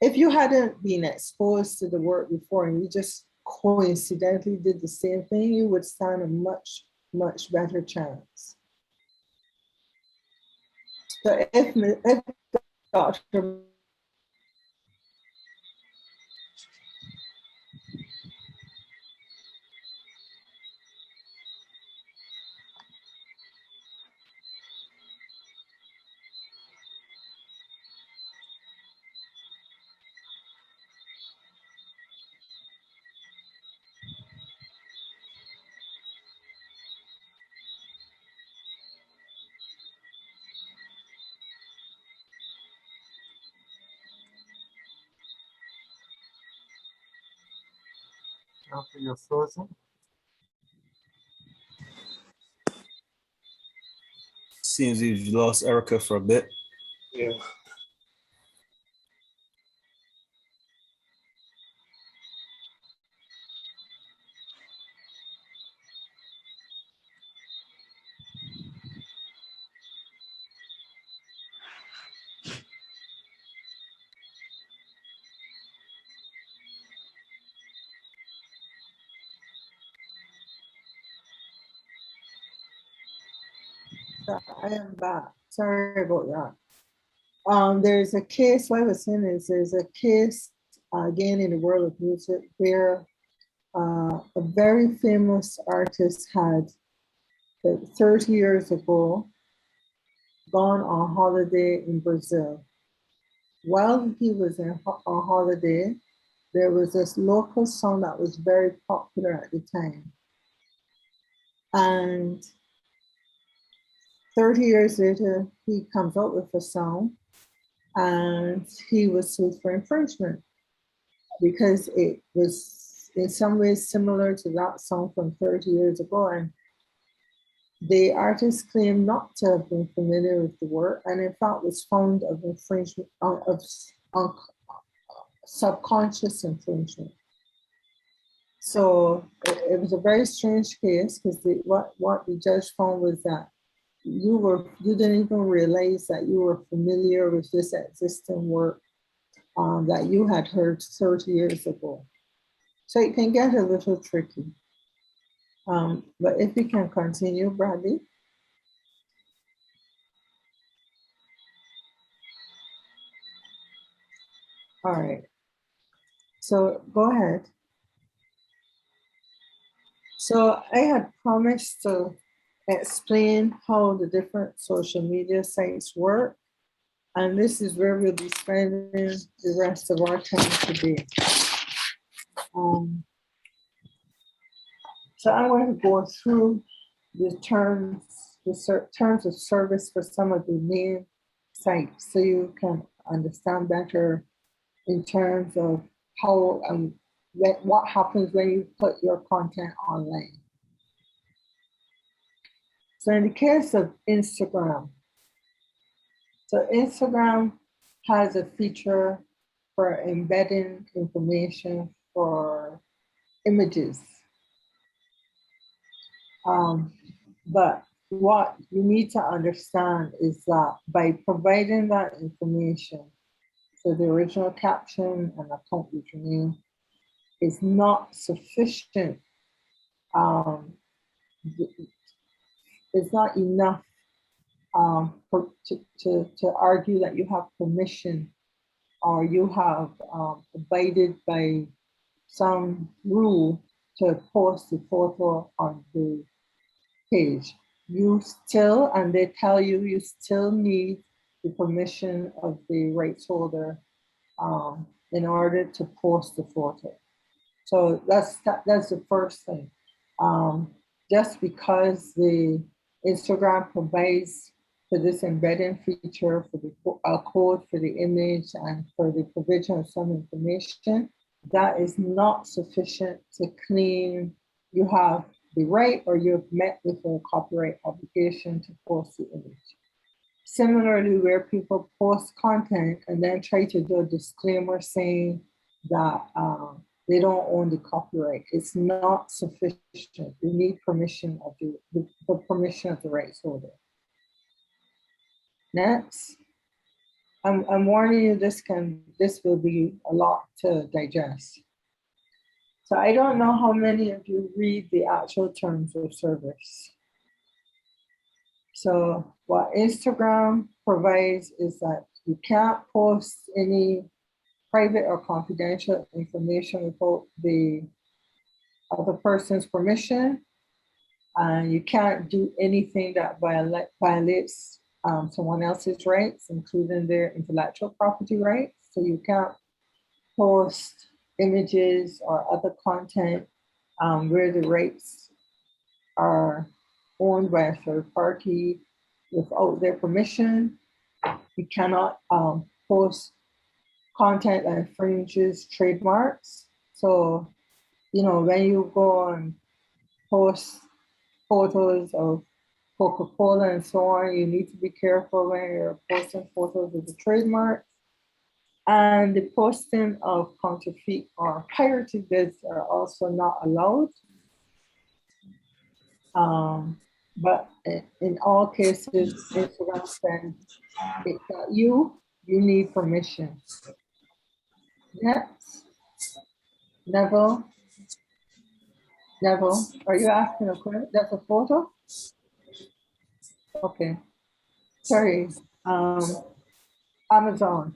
if you hadn't been exposed to the work before and you just coincidentally did the same thing, you would stand a much, much better chance. So if Dr. After you're frozen. Seems you've lost Erica for a bit. Yeah. I am back. Sorry about that. There's a case, what I was saying is there's a case again in the world of music where a very famous artist had 30 years ago gone on holiday in Brazil. While he was on holiday, there was this local song that was very popular at the time. And 30 years later, he comes out with a song and he was sued for infringement because it was in some ways similar to that song from 30 years ago. And the artist claimed not to have been familiar with the work and in fact was found of infringement, of subconscious infringement. So it was a very strange case because what the judge found was that you didn't even realize that you were familiar with this existing work that you had heard 30 years ago. So it can get a little tricky. But if we can continue, Bradley. All right. So go ahead. So I had promised to explain how the different social media sites work. And this is where we'll be spending the rest of our time today. So I'm going to go through the terms of service for some of the main sites so you can understand better in terms of how what happens when you put your content online. So in the case of Instagram, so Instagram has a feature for embedding information for images. But what you need to understand is that by providing that information, so the original caption and account username is not sufficient. It's not enough to argue that you have permission or you have abided by some rule to post the photo on the page. You still, and they tell you, you still need the permission of the rights holder in order to post the photo. So that's the first thing. Just because the Instagram provides for this embedding feature, for the code for the image and for the provision of some information, that is not sufficient to claim you have the right or you've met with a copyright obligation to post the image. Similarly, where people post content and then try to do a disclaimer saying that they don't own the copyright, it's not sufficient. You need permission of the permission of the rights holder. Next, I'm warning you, this will be a lot to digest. So I don't know how many of you read the actual terms of service. So what Instagram provides is that you can't post any private or confidential information without the other person's permission. And you can't do anything that violates someone else's rights, including their intellectual property rights. So you can't post images or other content where the rights are owned by a third party without their permission. You cannot post content that infringes trademarks. So, you know, when you go and post photos of Coca-Cola and so on, you need to be careful when you're posting photos of the trademark. And the posting of counterfeit or pirated goods are also not allowed. But in all cases, Instagram says it's not you, you need permission. Next, Neville, are you asking a question? That's a photo? Okay, sorry, Amazon.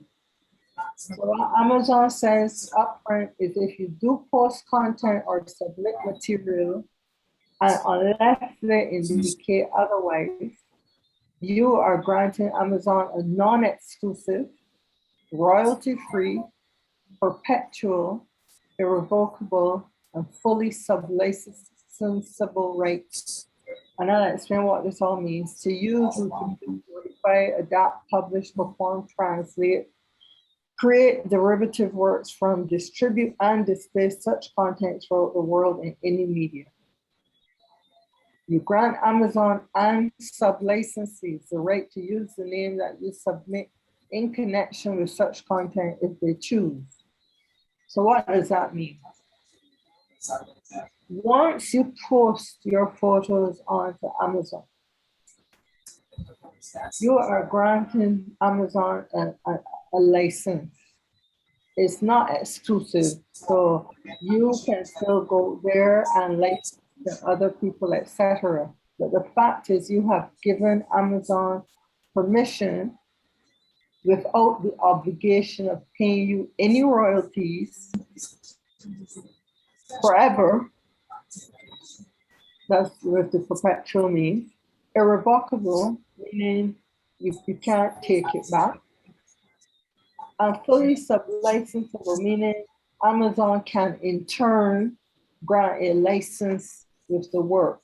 So what Amazon says upfront is if you do post content or submit material, and unless they indicate otherwise, you are granting Amazon a non-exclusive, royalty-free, perpetual, irrevocable, and fully sublicensable rights. And I'll explain what this all means. To use, reproduce, modify, adapt, publish, perform, translate, create derivative works from, distribute, and display such content throughout the world in any media. You grant Amazon and sublicensees the right to use the name that you submit in connection with such content if they choose. So what does that mean? Once you post your photos onto Amazon, you are granting Amazon a license. It's not exclusive, so you can still go there and license to other people, etc. But the fact is you have given Amazon permission without the obligation of paying you any royalties forever. That's with the perpetual means. Irrevocable, meaning you can't take it back. And fully sublicensable, meaning Amazon can in turn grant a license with the work.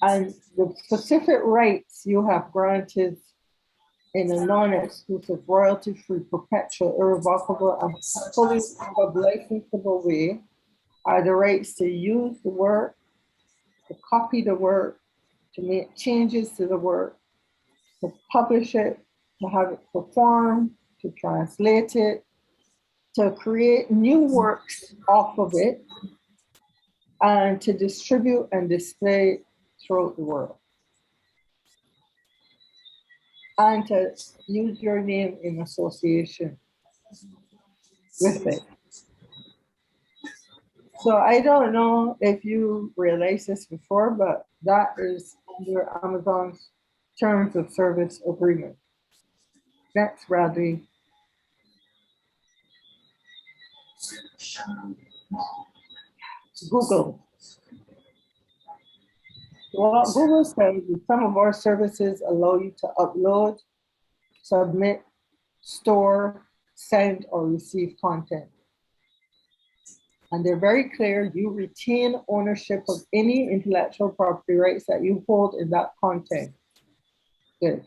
And the specific rights you have granted in a non-exclusive, royalty-free, perpetual, irrevocable, and fully sublicensable way are the rights to use the work, to copy the work, to make changes to the work, to publish it, to have it performed, to translate it, to create new works off of it, and to distribute and display throughout the world. And to use your name in association with it. So I don't know if you realized this before, but that is under Amazon's terms of service agreement. Next, Bradley. Google. What Google says is some of our services allow you to upload, submit, store, send, or receive content. And they're very clear, you retain ownership of any intellectual property rights that you hold in that content. Good.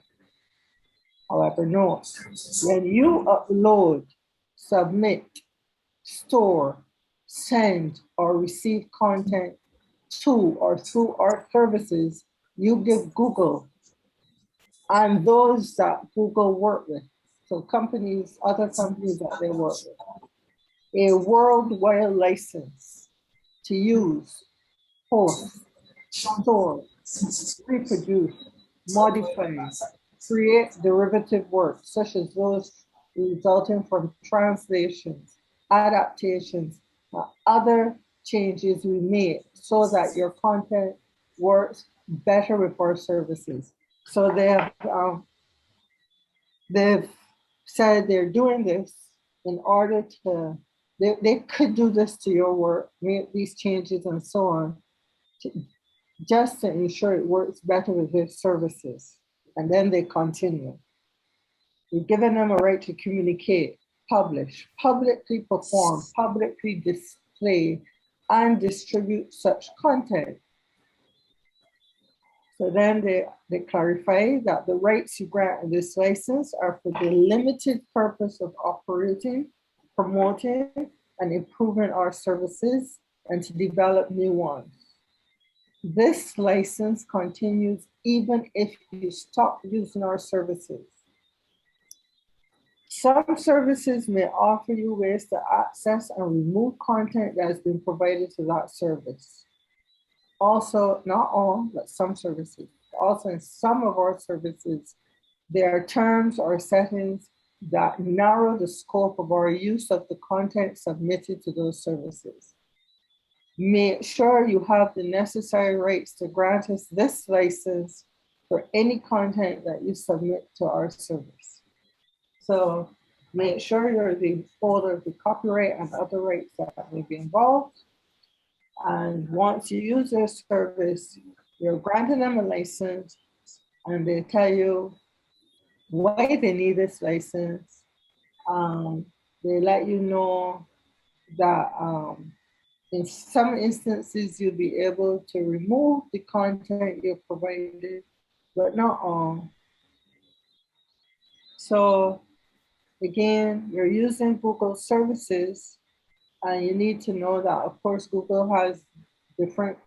However, note, when you upload, submit, store, send, or receive content to or through our services, you give Google and those that Google work with, so companies, other companies that they work with, a worldwide license to use, post, store, reproduce, modify, create derivative works, such as those resulting from translations, adaptations, other changes we make so that your content works better with our services. So they've said they're doing this in order to, they could do this to your work, make these changes and so on, just to ensure it works better with their services. And then they continue. We've given them a right to communicate, publish, publicly perform, publicly display, and distribute such content. So then they clarify that the rights you grant in this license are for the limited purpose of operating, promoting, and improving our services and to develop new ones. This license continues even if you stop using our services. Some services may offer you ways to access and remove content that has been provided to that service. Also, not all, but some services. Also, in some of our services, there are terms or settings that narrow the scope of our use of the content submitted to those services. Make sure you have the necessary rights to grant us this license for any content that you submit to our service. So make sure you're the holder of the copyright and other rights that may be involved. And once you use their service, you're granting them a license and they tell you why they need this license. They let you know that in some instances, you'll be able to remove the content you've provided, but not all. So again, you're using Google services, and you need to know that, of course, Google has different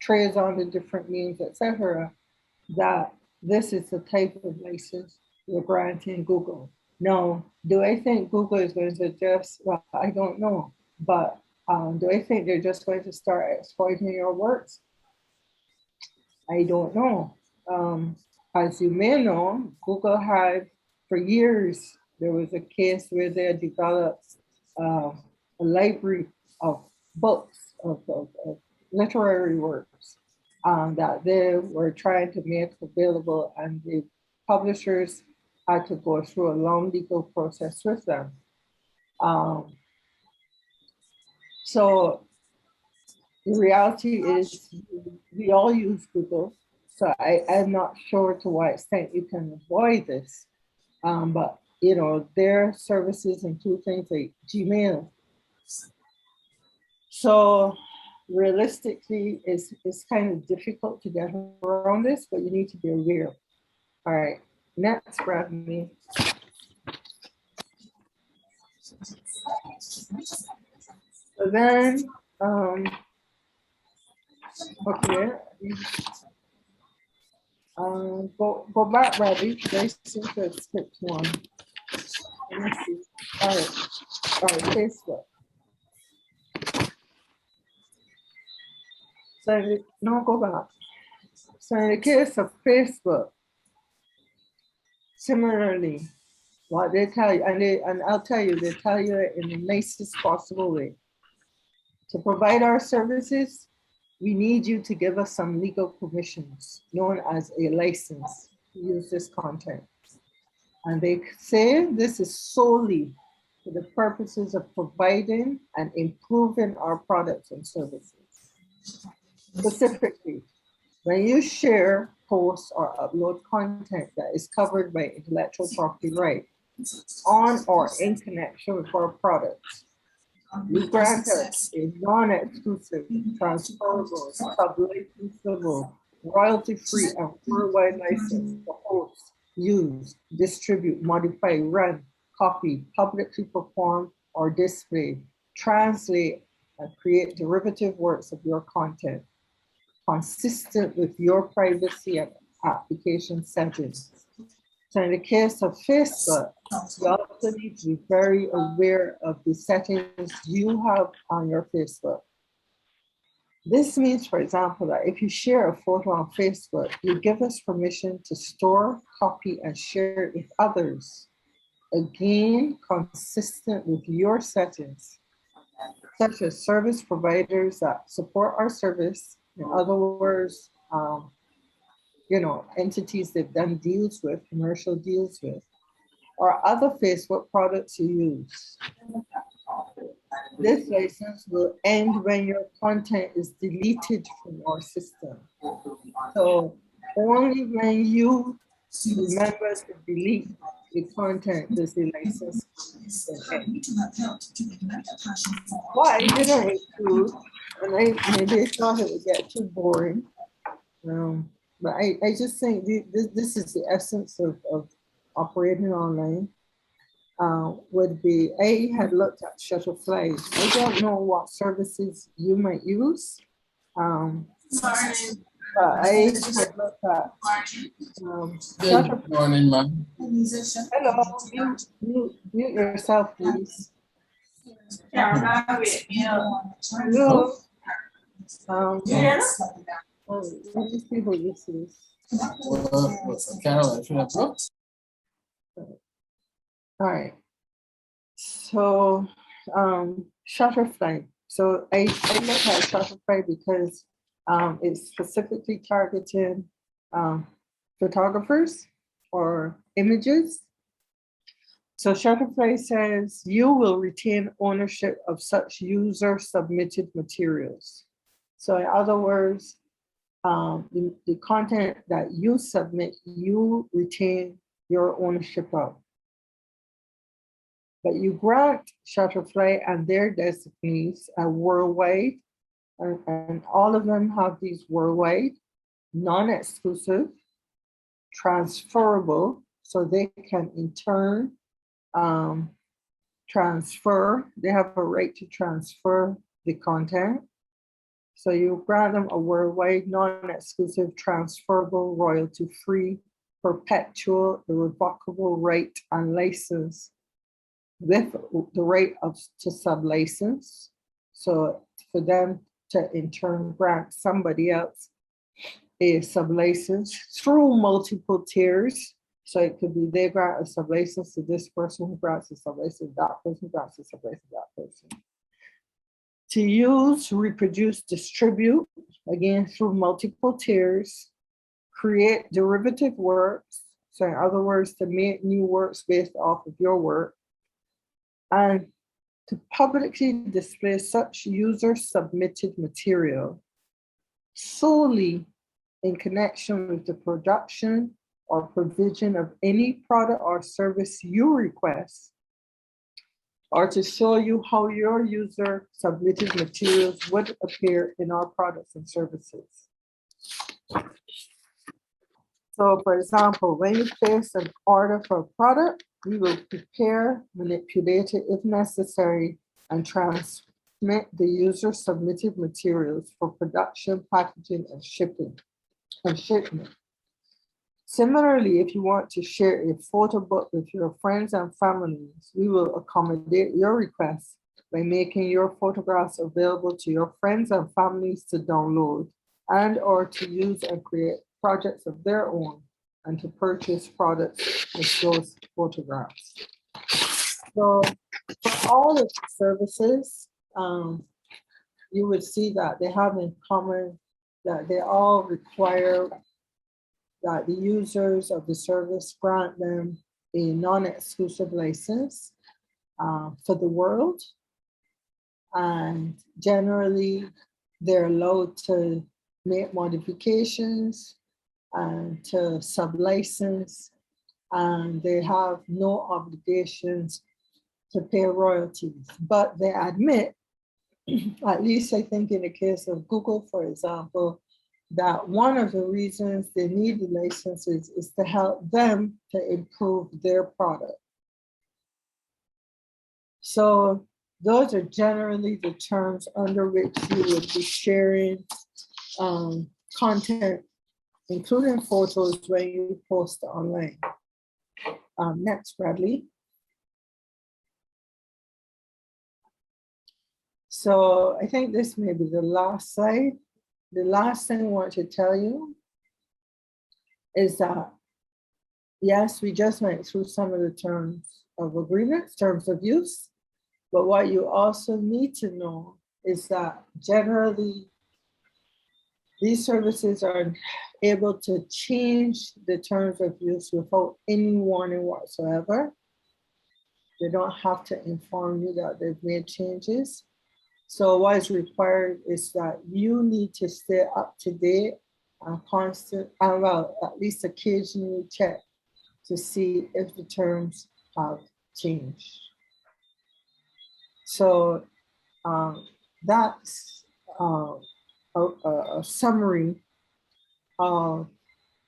trades on the different means, etc. That this is the type of license you're granting Google. Now, do I think Google is going to just, well, I don't know, but do I think they're just going to start exploiting your works? I don't know. As you may know, Google had, for years, there was a case where they had developed a library of books, of literary works that they were trying to make available, and the publishers had to go through a long legal process with them. So the reality is we all use Google. So I'm not sure to what extent you can avoid this. But you know, their services include things like Gmail. So realistically, it's kind of difficult to get around this, but you need to be aware. All right, next, Bradley. So then, okay, go back, Bradley. They seem to have skipped one. Let me see. All right, Facebook. So no, go back. So in the case of Facebook, similarly, what they tell you, and I'll tell you, they tell you it in the nicest possible way. To provide our services, we need you to give us some legal permissions, known as a license, to use this content. And they say this is solely for the purposes of providing and improving our products and services. Specifically, when you share, post, or upload content that is covered by intellectual property rights on or in connection with our products, you grant us a non-exclusive, transferable, sub-licensable, royalty-free, and worldwide license to host, use, distribute, modify, run, copy, publicly perform, or display, translate, and create derivative works of your content, consistent with your privacy and application settings. So in the case of Facebook, you also need to be very aware of the settings you have on your Facebook. This means, for example, that if you share a photo on Facebook, you give us permission to store, copy, and share it with others. Again, consistent with your settings, such as service providers that support our service. In other words, you know, entities they've done deals with, commercial deals with, or other Facebook products you use. This license will end when your content is deleted from our system. So only when you remember to delete the content does the license end. What I didn't include, and maybe I thought it would get too boring, but I just think this is the essence of operating online. Would be, I had looked at Shutterfly. I don't know what services you might use. I had looked at, Good morning, ma'am. hello, mute yourself, please. Hello. Let me see who this is. Caroline Philip Brooks. All right. So, Shutterfly. So I looked at Shutterfly because it's specifically targeting photographers or images. So Shutterfly says you will retain ownership of such user submitted materials. So in other words, the content that you submit, you retain your ownership of. But you grant Shutterfly and their designees a worldwide, and all of them have these worldwide, non-exclusive, transferable, so they can in turn transfer, they have a right to transfer the content. So you grant them a worldwide, non-exclusive, transferable, royalty-free, perpetual, irrevocable right and license with the right to sublicense. So for them to in turn grant somebody else a sublicense through multiple tiers. So it could be they grant a sublicense to this person who grants a sublicense, that person grants a sublicense, that person. To use, reproduce, distribute, again, through multiple tiers, create derivative works. So in other words, to make new works based off of your work, and to publicly display such user-submitted material solely in connection with the production or provision of any product or service you request, or to show you how your user-submitted materials would appear in our products and services. So for example, when you place an order for a product, we will prepare, manipulate it if necessary, and transmit the user-submitted materials for production, packaging, and shipment. Similarly, if you want to share a photo book with your friends and families, we will accommodate your request by making your photographs available to your friends and families to download and or to use and create projects of their own and to purchase products with those photographs. So for all of the services, you would see that they have in common that they all require that the users of the service grant them a non-exclusive license for the world. And generally, they're allowed to make modifications and to sublicense, and they have no obligations to pay royalties. But they admit, at least I think in the case of Google, for example, that one of the reasons they need the licenses is to help them to improve their product. So those are generally the terms under which you would be sharing content, including photos, when you post online. Next, Bradley. So I think this may be the last slide. The last thing I want to tell you is that, yes, we just went through some of the terms of agreements, terms of use, but what you also need to know is that generally these services are able to change the terms of use without any warning whatsoever. They don't have to inform you that they've made changes. So what is required is that you need to stay up to date and constant, and well, at least occasionally check to see if the terms have changed. So that's a summary of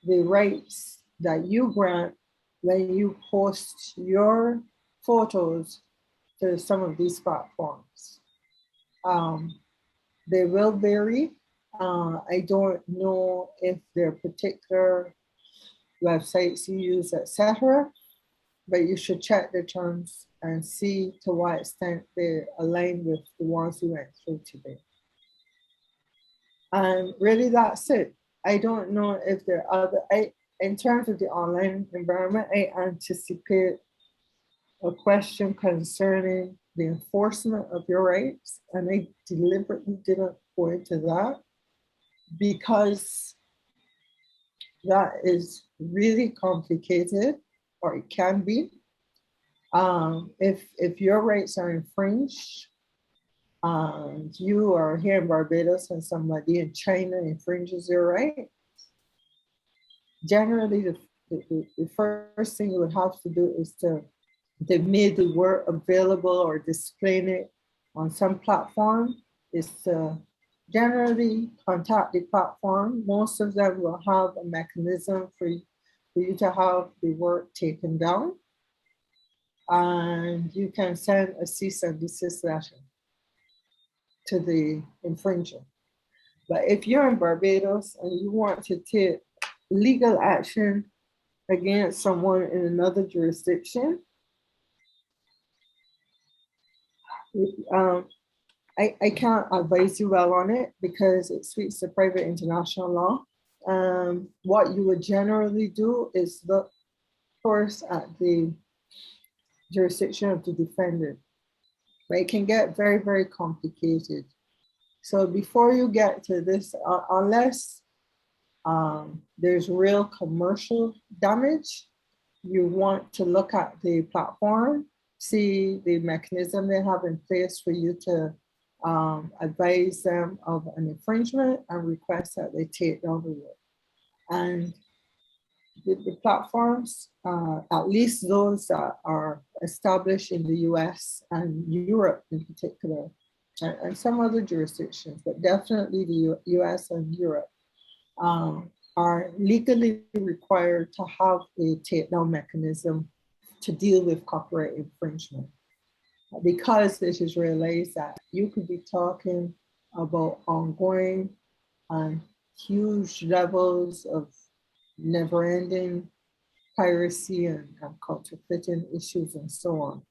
the rights that you grant when you post your photos to some of these platforms. They will vary I don't know if there are particular websites you use, etc., but you should check the terms and see to what extent they align with the ones we went through today. And really, that's it. I don't know if there are other, in terms of the online environment, I anticipate a question concerning the enforcement of your rights. And I deliberately didn't go into that because that is really complicated, or it can be. If your rights are infringed, and you are here in Barbados and somebody in China infringes your rights, generally the first thing you would have to do is to, they made the work available or displaying it on some platform, is to generally contact the platform. Most of them will have a mechanism for you to have the work taken down, and you can send a cease and desist letter to the infringer. But if you're in Barbados and you want to take legal action against someone in another jurisdiction, I can't advise you well on it because it suits the private international law. What you would generally do is look first at the jurisdiction of the defendant. But it can get very, very complicated. So before you get to this, unless there's real commercial damage, you want to look at the platform, see the mechanism they have in place for you to advise them of an infringement and request that they take down the work. And the platforms, at least those that are established in the US and Europe in particular, and some other jurisdictions, but definitely the US and Europe, are legally required to have a takedown mechanism to deal with copyright infringement. Because it is realized that you could be talking about ongoing and huge levels of never-ending piracy and counterfeiting issues and so on.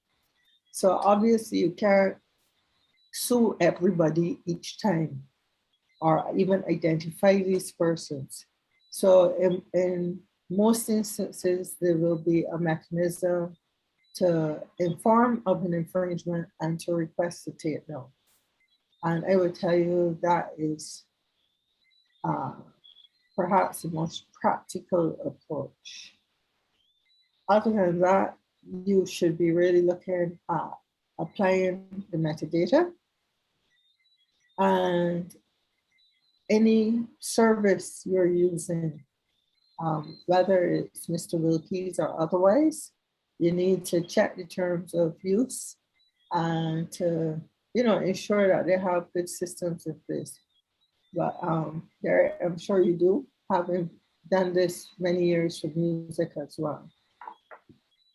So obviously you can't sue everybody each time or even identify these persons. So in most instances, there will be a mechanism to inform of an infringement and to request a takedown. And I would tell you that is perhaps the most practical approach. Other than that, you should be really looking at applying the metadata and any service you're using, whether it's Mr. Wilkie's or otherwise, you need to check the terms of use and to, ensure that they have good systems in place. But I'm sure you do, having done this many years for music as well.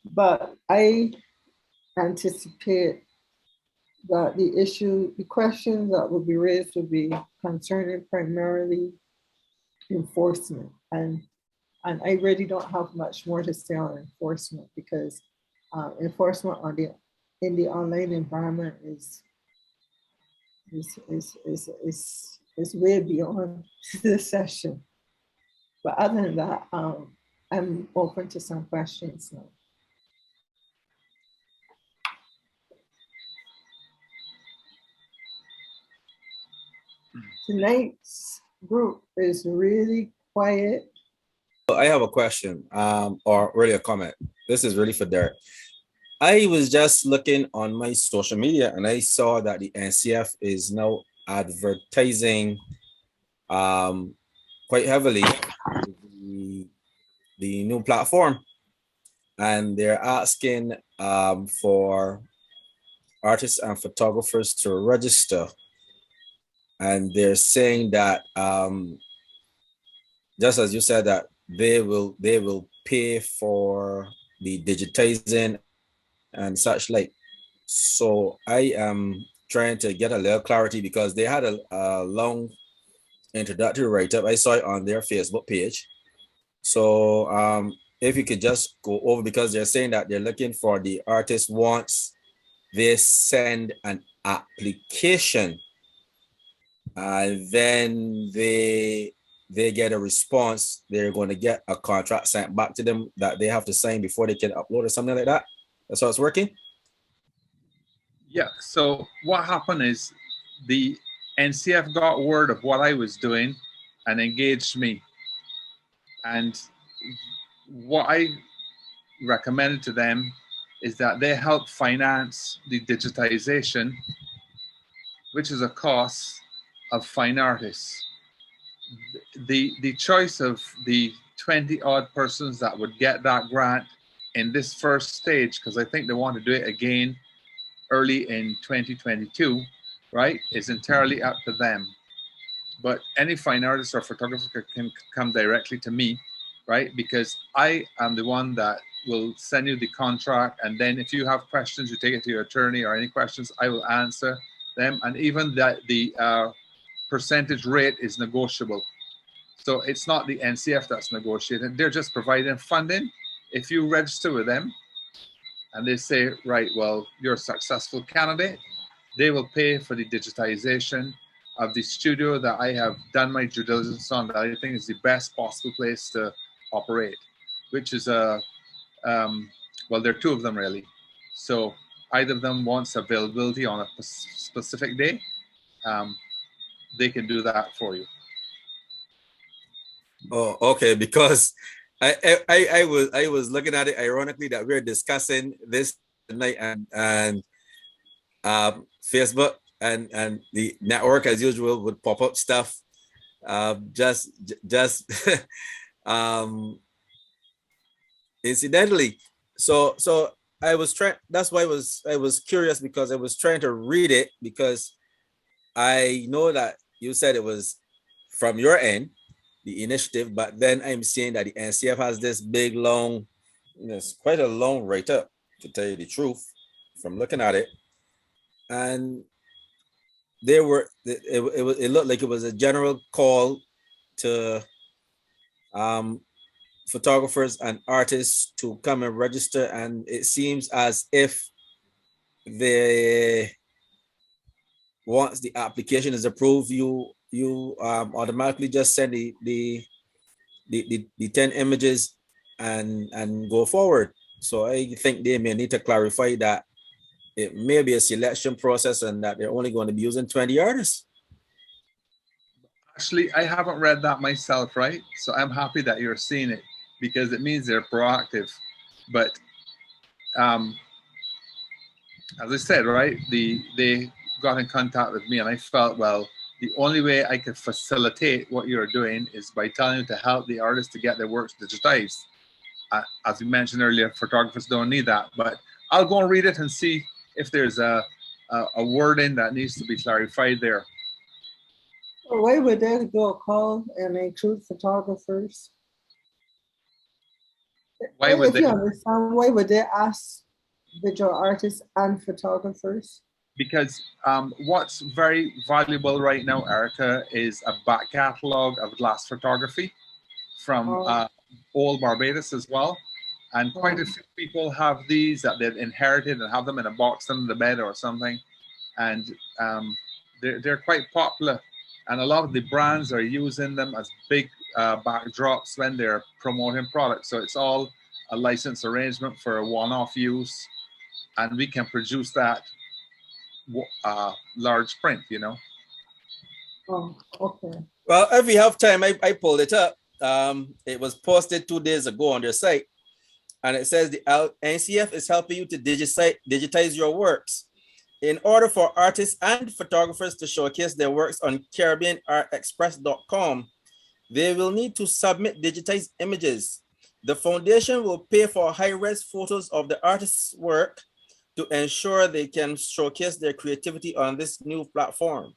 But I anticipate that the questions that will be raised will be concerning primarily enforcement. And I really don't have much more to say on enforcement because enforcement in the online environment is way beyond this session. But other than that, I'm open to some questions now. Tonight's group is really quiet. I have a question, or really a comment. This is really for Derek. I was just looking on my social media and I saw that the NCF is now advertising quite heavily the new platform, and they're asking for artists and photographers to register, and they're saying that just as you said, that they will pay for the digitizing and such like. So I am trying to get a little clarity because they had a long introductory write-up. I saw it on their Facebook page. So if you could just go over, because they're saying that they're looking for the artist once they send an application, then they get a response. They're going to get a contract sent back to them that they have to sign before they can upload or something like that. That's how it's working. Yeah, so what happened is the NCF got word of what I was doing and engaged me. And what I recommended to them is that they help finance the digitization, which is a cost of fine artists. The choice of the 20 odd persons that would get that grant in this first stage, because I think they want to do it again early in 2022, right, is entirely up to them. But any fine artist or photographer can come directly to me, right? Because I am the one that will send you the contract. And then if you have questions, you take it to your attorney, or any questions, I will answer them. And even that the percentage rate is negotiable. So it's not the NCF that's negotiating. They're just providing funding. If you register with them and they say, right, well, you're a successful candidate, they will pay for the digitization of the studio that I have done my due diligence on, that I think is the best possible place to operate, which is well, there are two of them really. So either of them wants availability on a specific day, they can do that for you. Oh, okay. Because I was looking at it ironically that we're discussing this tonight, and Facebook and the network as usual would pop up stuff just incidentally. So I was trying, that's why I was curious, because I was trying to read it, because I know that you said it was from your end, the initiative, but then I'm seeing that the NCF has this big long, it's quite a long write-up, to tell you the truth, from looking at it. And it looked like it was a general call to photographers and artists to come and register, and it seems as if once the application is approved, you automatically just send the 10 images and go forward. So I think they may need to clarify that it may be a selection process and that they're only going to be using 20 artists. Actually, I haven't read that myself, right? So I'm happy that you're seeing it, because it means they're proactive. But as I said, right, they got in contact with me, and I felt, well, the only way I could facilitate what you're doing is by telling you to help the artists to get their works digitized. As we mentioned earlier, photographers don't need that, but I'll go and read it and see if there's a wording that needs to be clarified there. So why would they do a call and include photographers? Why would if you understand, why would they ask visual artists and photographers? Because what's very valuable right now, Erica, is a back catalog of glass photography from old Barbados as well. And quite a few people have these that they've inherited and have them in a box under the bed or something. And they're quite popular. And a lot of the brands are using them as big backdrops when they're promoting products. So it's all a license arrangement for a one-off use. And we can produce that large print, you know. Oh, okay. Well, if we have time, I pulled it up. It was posted 2 days ago on their site, and it says the NCF is helping you to digitize your works. In order for artists and photographers to showcase their works on CaribbeanArtExpress.com, they will need to submit digitized images. The foundation will pay for high-res photos of the artist's work to ensure they can showcase their creativity on this new platform.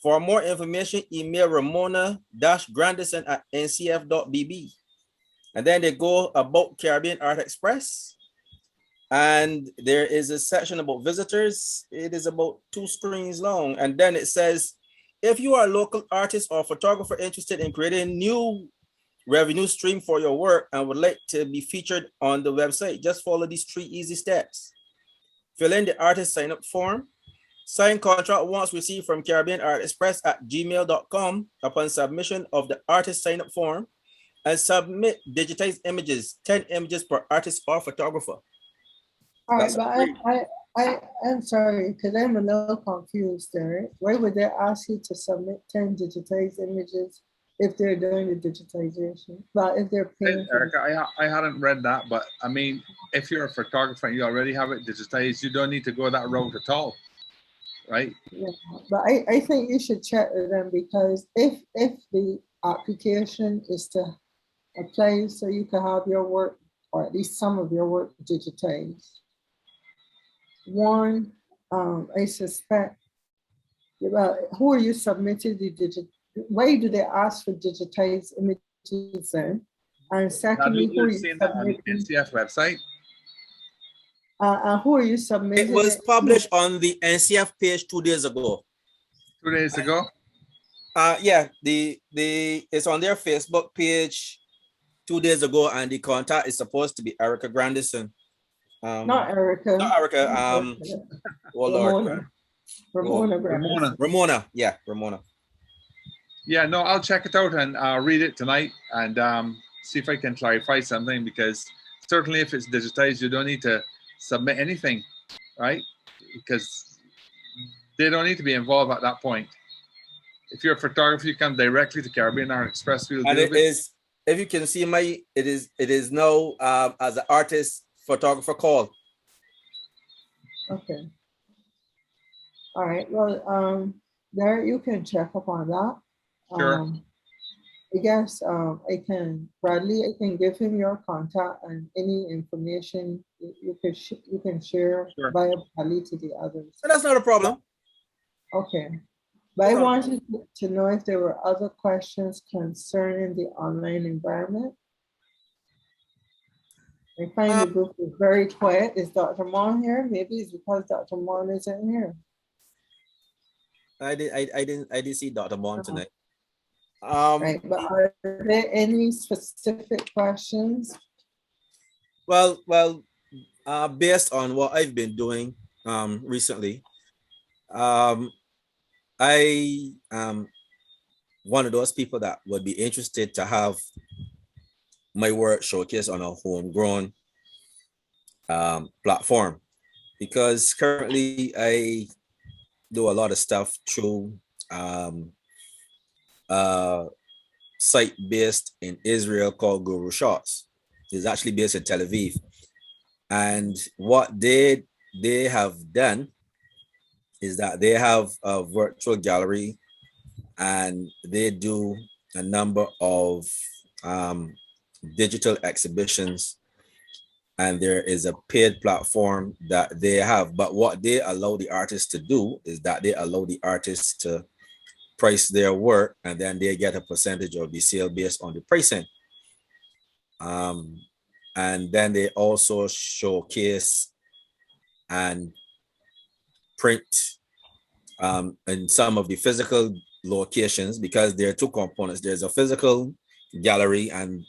For more information, email Ramona-Grandison@ncf.bb. And then they go about Caribbean Art Express. And there is a section about visitors. It is about 2 screens long. And then it says, if you are a local artist or photographer interested in creating new revenue stream for your work and would like to be featured on the website, just follow these 3 easy steps. Fill in the artist sign up form. Sign contract once received from Caribbean Art Express at gmail.com upon submission of the artist sign up form, and submit digitized images, 10 images per artist or photographer. All right, That's but I'm sorry, because I'm a little confused there. Why would they ask you to submit 10 digitized images if they're doing the digitization? Well, if they're paying for it. Erica, I hadn't read that, but I mean, if you're a photographer and you already have it digitized, you don't need to go that route at all, right? Yeah, but I think you should check with them, because if the application is to apply so you can have your work, or at least some of your work, digitized, one, I suspect, well, who are you submitting the why do they ask for digitized images then? And secondly, who are you Seen that on the submitting? NCF website. Who are you submitting? It was published on the NCF page 2 days ago. 2 days ago. Yeah, it's on their Facebook page 2 days ago, and the contact is supposed to be Erica Grandison. Not Erica. Not Erica. Oh Lord. Ramona. Yeah, Ramona. Yeah, no, I'll check it out and read it tonight and see if I can clarify something, because certainly if it's digitized, you don't need to submit anything, right? Because they don't need to be involved at that point. If you're a photographer, you come directly to Caribbean Art Express. And it is, if you can see it is now as an artist photographer call. Okay. All right. Well, there you can check up on that. Sure. I guess I can, Bradley, I can give him your contact and any information you can share Sure. via Bradley to the others. So that's not a problem. Okay. But I wanted to know if there were other questions concerning the online environment. I find the group is very quiet. Is Dr. Mon here? Maybe it's because Dr. Mon isn't here. I didn't see Dr. Mon tonight. Right, but are there any specific questions? Well, based on what I've been doing recently, I am one of those people that would be interested to have my work showcased on a homegrown platform, because currently I do a lot of stuff through site based in Israel called Guru Shots. It's actually based in Tel Aviv. And what they have done is that they have a virtual gallery, and they do a number of digital exhibitions, and there is a paid platform that they have. But what they allow the artists to do is that they allow the artists to price their work, and then they get a percentage of the sale based on the pricing. And then they also showcase and print in some of the physical locations, because there are two components. There's a physical gallery and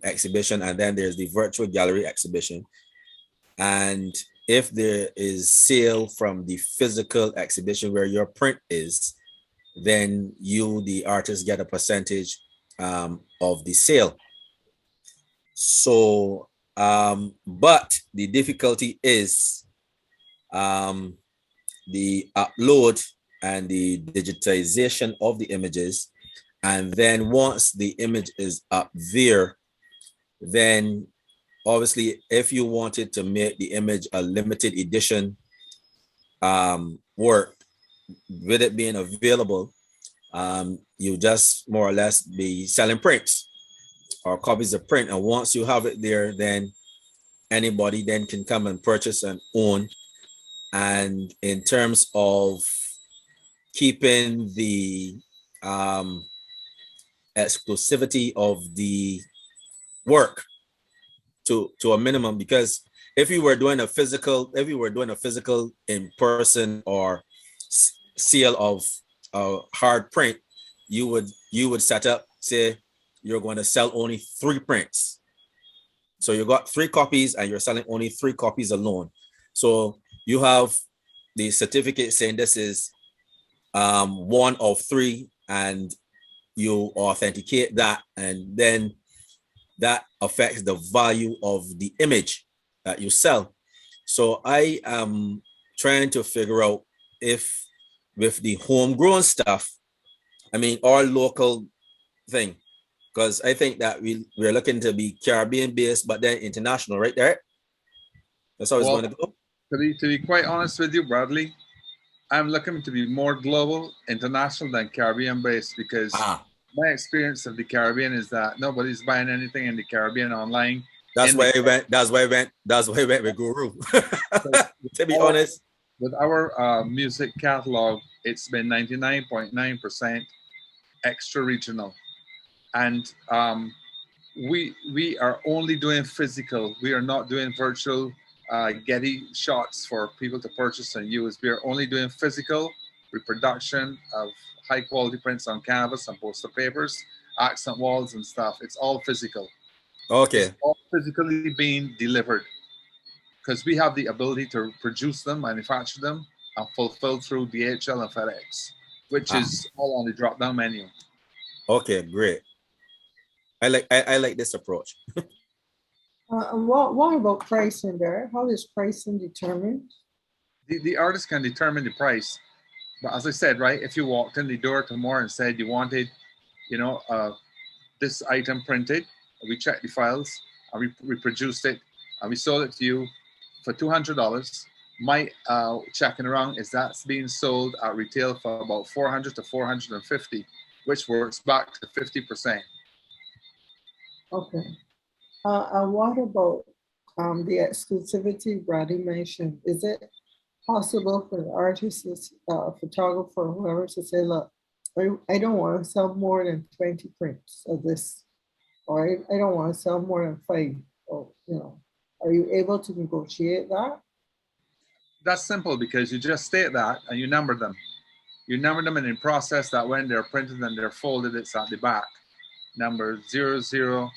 exhibition, and then there's the virtual gallery exhibition. And if there is sale from the physical exhibition where your print is, then you, the artist, get a percentage of the sale. So, but the difficulty is the upload and the digitization of the images. And then once the image is up there, then obviously if you wanted to make the image a limited edition work, with it being available, you just more or less be selling prints or copies of print. And once you have it there, then anybody then can come and purchase and own. And in terms of keeping the exclusivity of the work to a minimum, because if you were doing a physical in person or sale of a hard print, you would set up, say you're going to sell only 3 prints. So you got 3 copies and you're selling only 3 copies alone. So you have the certificate saying this is 1 of 3, and you authenticate that, and then that affects the value of the image that you sell. So I am trying to figure out if with the homegrown stuff, I mean, our local thing, because I think that we're looking to be Caribbean based, but then international, right there. That's how it's going to go. To be quite honest with you, Bradley, I'm looking to be more global, international than Caribbean based, because my experience of the Caribbean is that nobody's buying anything in the Caribbean online. That's why I went with Guru. To be honest, with our music catalog, it's been 99.9% extra regional, and we are only doing physical. We are not doing virtual Getty shots for people to purchase and use. We are only doing physical reproduction of high quality prints on canvas and poster papers, accent walls and stuff. It's all physical. Okay. It's all physically being delivered, because we have the ability to produce them, manufacture them, and fulfill through DHL and FedEx, which is all on the drop-down menu. Okay, great. I like this approach. What about pricing there? How is pricing determined? The artist can determine the price, but as I said, right, if you walked in the door tomorrow and said you wanted, this item printed, we checked the files and we produced it and we sold it to you for $200. My checking around is that's being sold at retail for about $400 to $450, which works back to 50%. Okay. And what about the exclusivity Brady mentioned? Is it possible for the artist, photographer, whoever, to say, look, I don't want to sell more than 20 prints of this, or I don't want to sell more than 5, or, are you able to negotiate that? That's simple, because you just state that and you number them. You number them, and in process that when they're printed and they're folded, it's at the back. Number 00.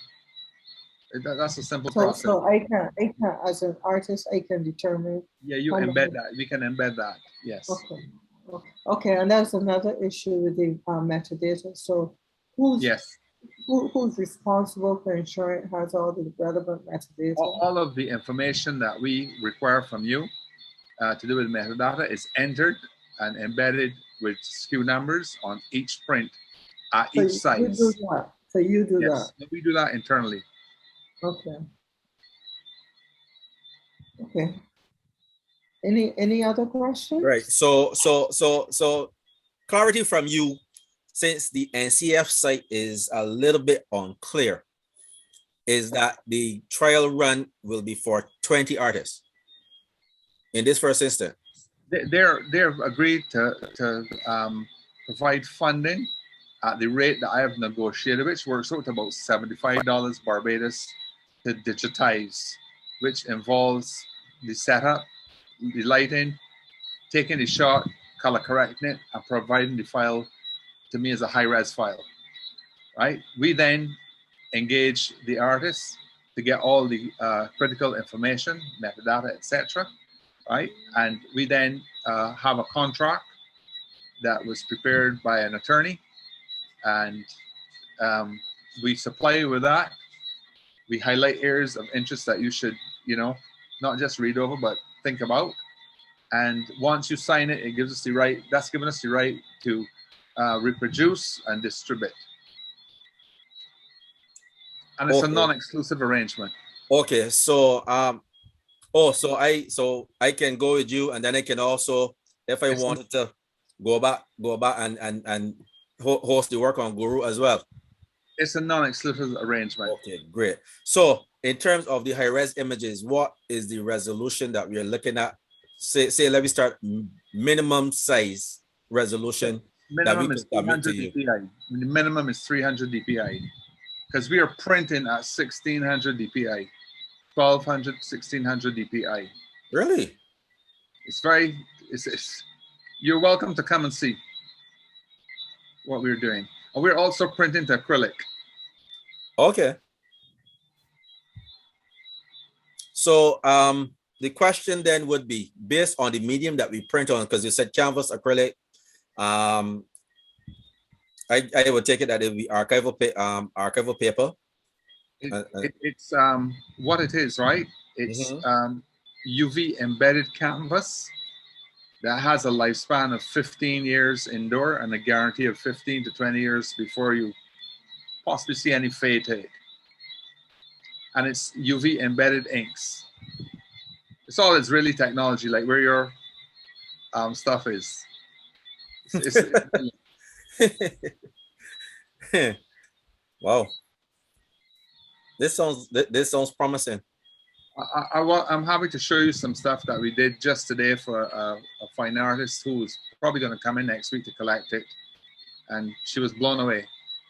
That's a simple process. So I can, as an artist, I can determine. Yeah, you embed that. We can embed that. Yes. Okay, and that's another issue with the metadata. So who's responsible for ensuring it has all the relevant metadata? All of the information that we require from you to do with metadata is entered and embedded with SKU numbers on each print at each size. You do that. So you do that. We do that internally. Okay. Okay. Any other questions? Right. So clarity from you, since the NCF site is a little bit unclear, is that the trial run will be for 20 artists in this first instance. They've agreed to provide funding at the rate that I have negotiated, which works out to about $75 Barbados to digitize, which involves the setup, the lighting, taking the shot, color correcting it, and providing the file to me as a high-res file, right? We then engage the artist to get all the critical information, metadata, etc., right? And we then have a contract that was prepared by an attorney, and we supply you with that. We highlight areas of interest that you should, not just read over, but think about. And once you sign it, it gives us the right, that's given us the right to reproduce and distribute. And it's a non-exclusive arrangement. Okay, so so I can go with you, and then I can also, if I wanted to go back and host the work on Guru as well. It's a non-exclusive arrangement. Okay, great. So in terms of the high-res images, what is the resolution that we are looking at? Say let me start minimum size resolution. Minimum is 300 DPI. The minimum is 300 DPI, because we are printing at 1600 DPI, 1200, 1600 DPI. Really? It's you're welcome to come and see. what we're doing. And we're also printing to acrylic. Okay. So the question then would be based on the medium that we print on, because you said canvas, acrylic. I would take it that it would be archival paper. It's what it is, right? It's UV embedded canvas that has a lifespan of 15 years indoor and a guarantee of 15 to 20 years before you possibly see any fade to it. And it's UV embedded inks. It's all, it's really technology, like where your stuff is. Wow. This sounds promising. I'm happy to show you some stuff that we did just today for a fine artist who's probably going to come in next week to collect it. And she was blown away.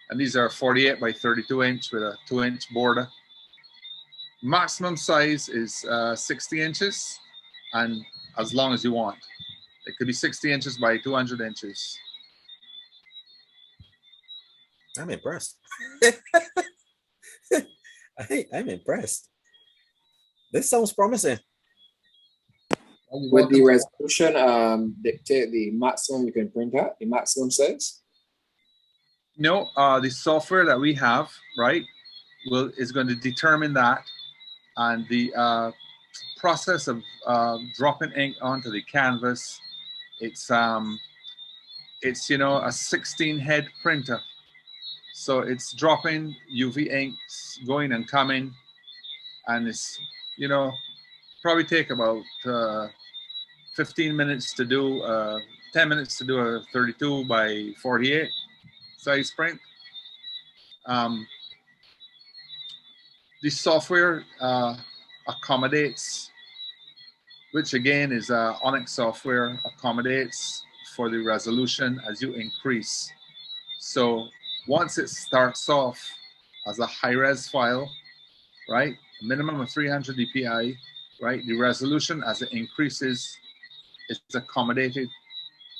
And these are 48 by 32 inch with a 2-inch border. Maximum size is 60 inches and as long as you want. It could be 60 inches by 200 inches. I'm impressed. I'm impressed. This sounds promising. Would the resolution dictate the maximum you can print at, the maximum size? No, the software that we have, right, is going to determine that, and the process of dropping ink onto the canvas. It's you know, a 16-head printer, so it's dropping UV inks going and coming, and it's, you know, probably take about 15 minutes to do 10 minutes to do a 32 by 48 size print. The software accommodates, which again is Onyx software, accommodates for the resolution as you increase. So once it starts off as a high-res file, right, a minimum of 300 dpi, right, the resolution as it increases is accommodated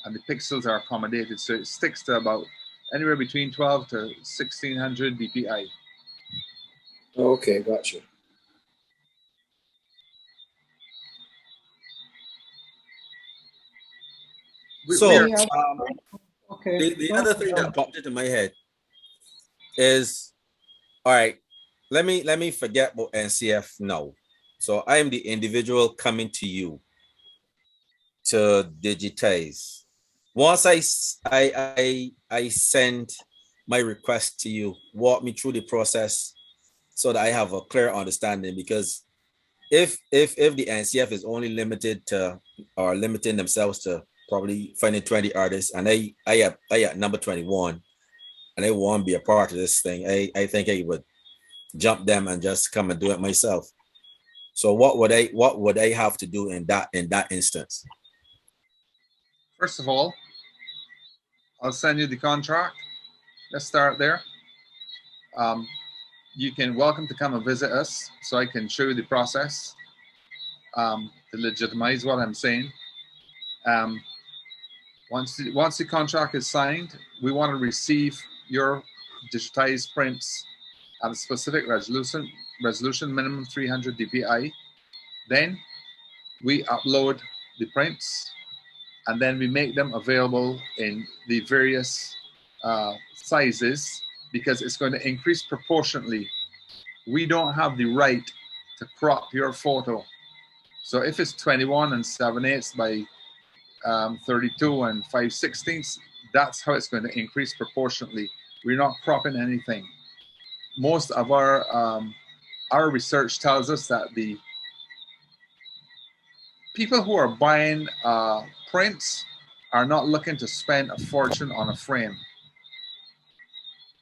and the pixels are accommodated. So it sticks to about anywhere between 12 to 1600 dpi. Okay, gotcha. So okay. the other thing that popped into my head is, all right, let me forget about NCF now. So I am the individual coming to you to digitize. Once I send my request to you, walk me through the process so that I have a clear understanding. Because if the NCF is only limited to, or limiting themselves to probably finding 20 artists, and I at number 21, and I want to be a part of this thing, I think I would jump them and just come and do it myself. So what would I have to do in that instance? First of all, I'll send you the contract. Let's start there. You can welcome to come and visit us so I can show you the process to legitimize what I'm saying. Once the contract is signed, we want to receive your digitized prints at a specific resolution minimum 300 dpi. Then we upload the prints and then we make them available in the various sizes, because it's going to increase proportionately. We don't have the right to crop your photo. So if it's 21 and 7/8 by 32 and 5/16, that's how it's going to increase proportionately. We're not cropping anything. Most of our research tells us that the people who are buying prints are not looking to spend a fortune on a frame.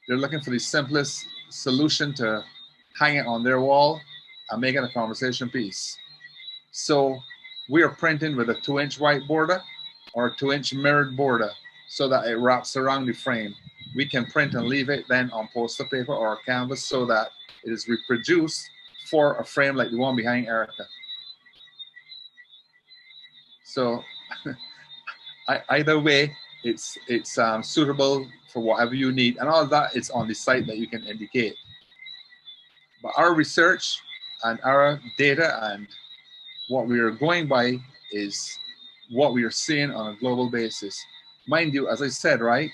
They're looking for the simplest solution to hang it on their wall and make it a conversation piece. So we are printing with a 2-inch white border or a 2-inch mirrored border so that it wraps around the frame. We can print and leave it then on poster paper or a canvas so that it is reproduced for a frame like the one behind Erica. So either way, it's suitable for whatever you need. And all of that is on the site that you can indicate. But our research and our data and what we are going by is what we are seeing on a global basis. Mind you, as I said, right,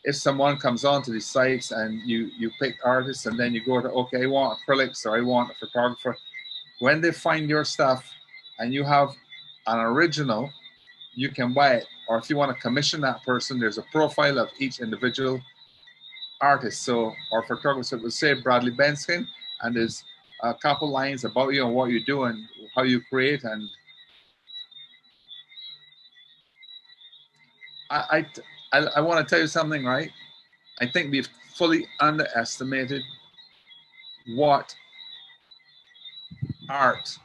if someone comes onto the sites and you pick artists and then you go to, okay, I want acrylics or I want a photographer, when they find your stuff and you have an original, you can buy it. Or if you want to commission that person, there's a profile of each individual artist. So, or photographer would say Bradley Benskin, and there's a couple lines about you and what you do and how you create. And I want to tell you something, right? I think we've fully underestimated what art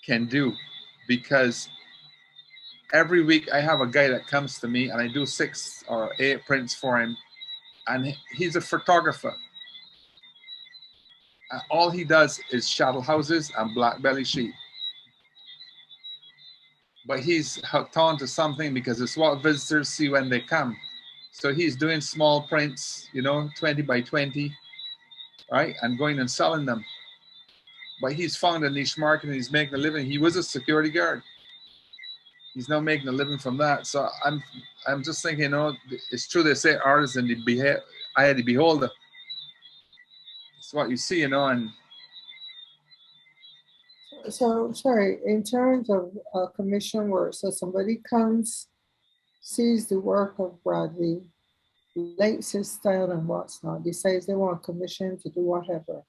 can do, because every week I have a guy that comes to me and I do 6 or 8 prints for him, and he's a photographer. And all he does is shadow houses and black belly sheep. But he's hooked on to something because it's what visitors see when they come. So he's doing small prints, you know, 20 by 20, right? And going and selling them. But he's found a niche market and he's making a living. He was a security guard. He's now making a living from that. So I'm just thinking, you know, it's true they say art is in the eye of the beholder. It's what you see, you know. And So, sorry, in terms of commission work, so somebody comes, sees the work of Bradley, likes his style and what's not, decides they want commission to do whatever.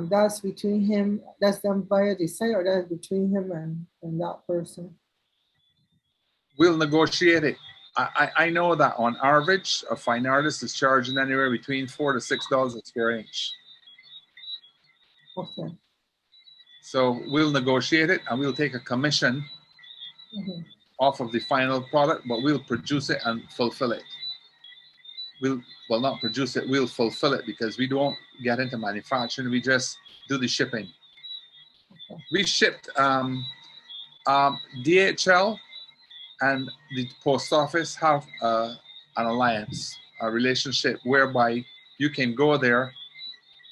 That's between him, that's done via the site, or that's between him and that person? we'll negotiate it. I know that on average, a fine artist is charging anywhere between $4 to $6 a square inch. Okay. So we'll negotiate it and we'll take a commission off of the final product, but we'll produce it and fulfill it. Well, not produce it, we'll fulfill it, because we don't get into manufacturing, we just do the shipping. Okay. We shipped DHL and the post office have an alliance, a relationship whereby you can go there,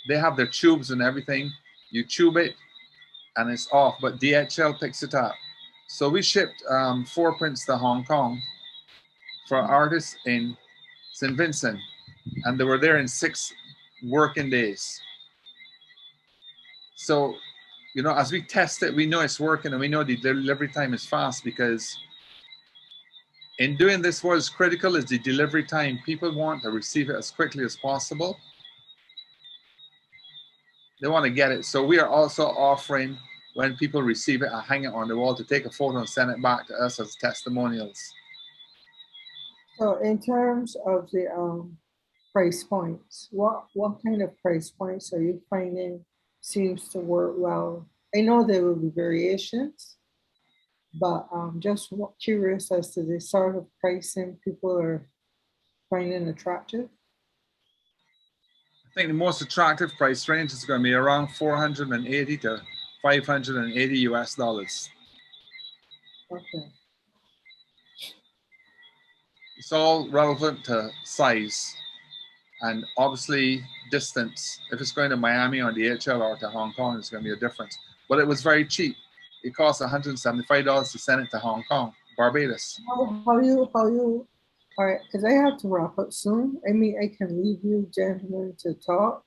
they have their tubes and everything, you tube it and it's off, but DHL picks it up. So we shipped 4 prints to Hong Kong for artists in St. Vincent, and they were there in 6 working days. So, you know, as we test it, we know it's working and we know the delivery time is fast, because in doing this, what is critical is the delivery time. People want to receive it as quickly as possible. They want to get it. So we are also offering, when people receive it, I hang it on the wall to take a photo and send it back to us as testimonials. So in terms of the price points, what kind of price points are you finding seems to work well? I know there will be variations, but just curious as to the sort of pricing people are finding attractive. I think the most attractive price range is going to be around 480 to 580 US dollars. Okay. It's all relevant to size and obviously distance. If it's going to Miami on DHL or to Hong Kong, it's going to be a difference. But it was very cheap. It cost $175 to send it to Hong Kong, Barbados. How you, all right, because I have to wrap up soon. I mean, I can leave you gentlemen to talk,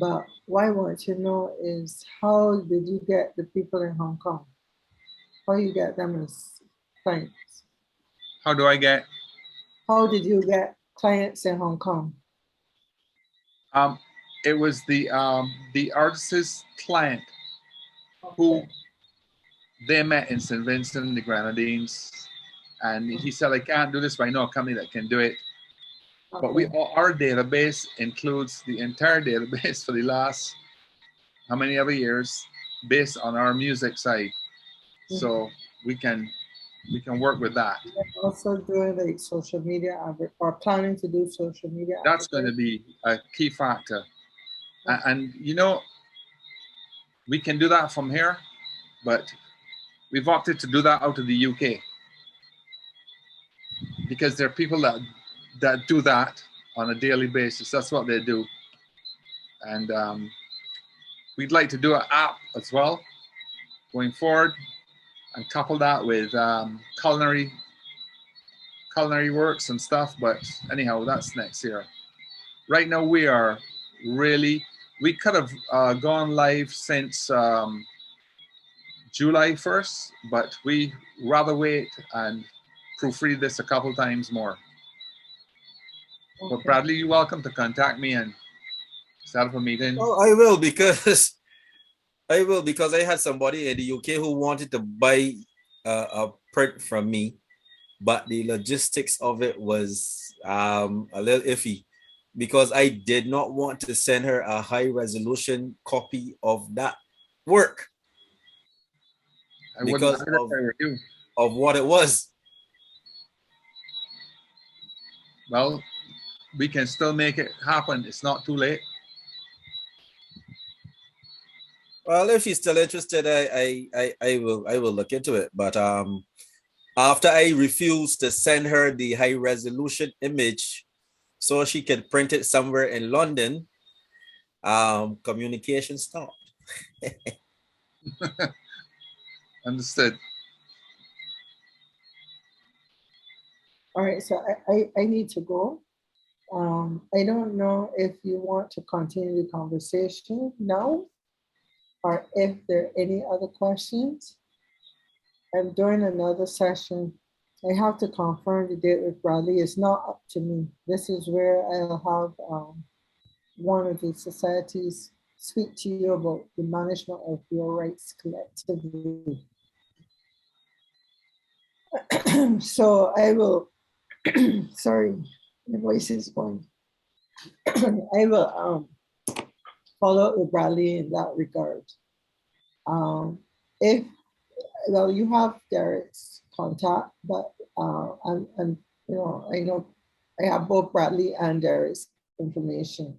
but what I want to know is, how did you get the people in Hong Kong? How you get them as clients? How do I get? How did you get clients in Hong Kong? It was the artist's client who they met in St. Vincent, the Grenadines, and he said, I can't do this, but I know a company that can do it. But our database includes the entire database for the last how many ever years, based on our music side. So we can work with that. Also doing like social media, or planning to do social media. That's going to be a key factor. And you know, we can do that from here, but we've opted to do that out of the UK. because there are people that do that on a daily basis. That's what they do. And we'd like to do an app as well going forward and couple that with culinary works and stuff. But anyhow, that's next year. Right now, we could have gone live since July 1st, but we rather wait and proofread this a couple times more. Okay. But Bradley, you're welcome to contact me and set up a meeting. Oh, I will because I had somebody in the UK who wanted to buy a print from me, but the logistics of it was a little iffy because I did not want to send her a high resolution copy of that work I wouldn't because if I were you. of what it was. Well, we can still make it happen. It's not too late. Well, if she's still interested, I will look into it. But after I refused to send her the high resolution image so she could print it somewhere in London, communication stopped. Understood. All right, so I need to go. I don't know if you want to continue the conversation now or if there are any other questions. I'm doing another session. I have to confirm the date with Bradley. It's not up to me. This is where I'll have one of the societies speak to you about the management of your rights collectively. So I will, sorry, my voice is going. I will follow up with Bradley in that regard. If, well, you have Derek's contact, but and you know, I know I have both Bradley and Derek's information.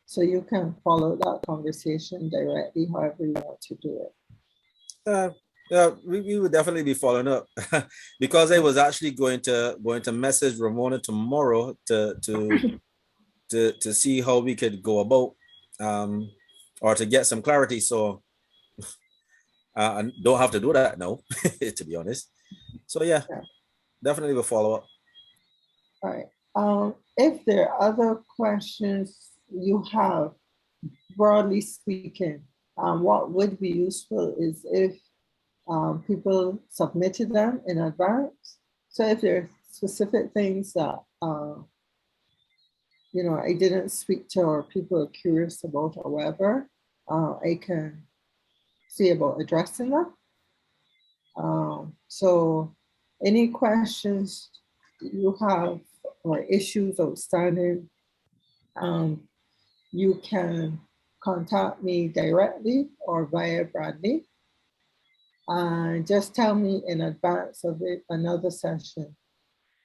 So you can follow that conversation directly, however you want to do it. Yeah, we would definitely be following up because I was actually going to message Ramona tomorrow to see how we could go about or to get some clarity. So I don't have to do that now, to be honest. So yeah, definitely will follow up. All right. If there are other questions you have, broadly speaking, what would be useful is if people submitted them in advance. So if there are specific things that you know, I didn't speak to or people are curious about or whatever, I can see about addressing them. So any questions you have or issues outstanding, you can contact me directly or via Bradley. Just tell me in advance of it, another session,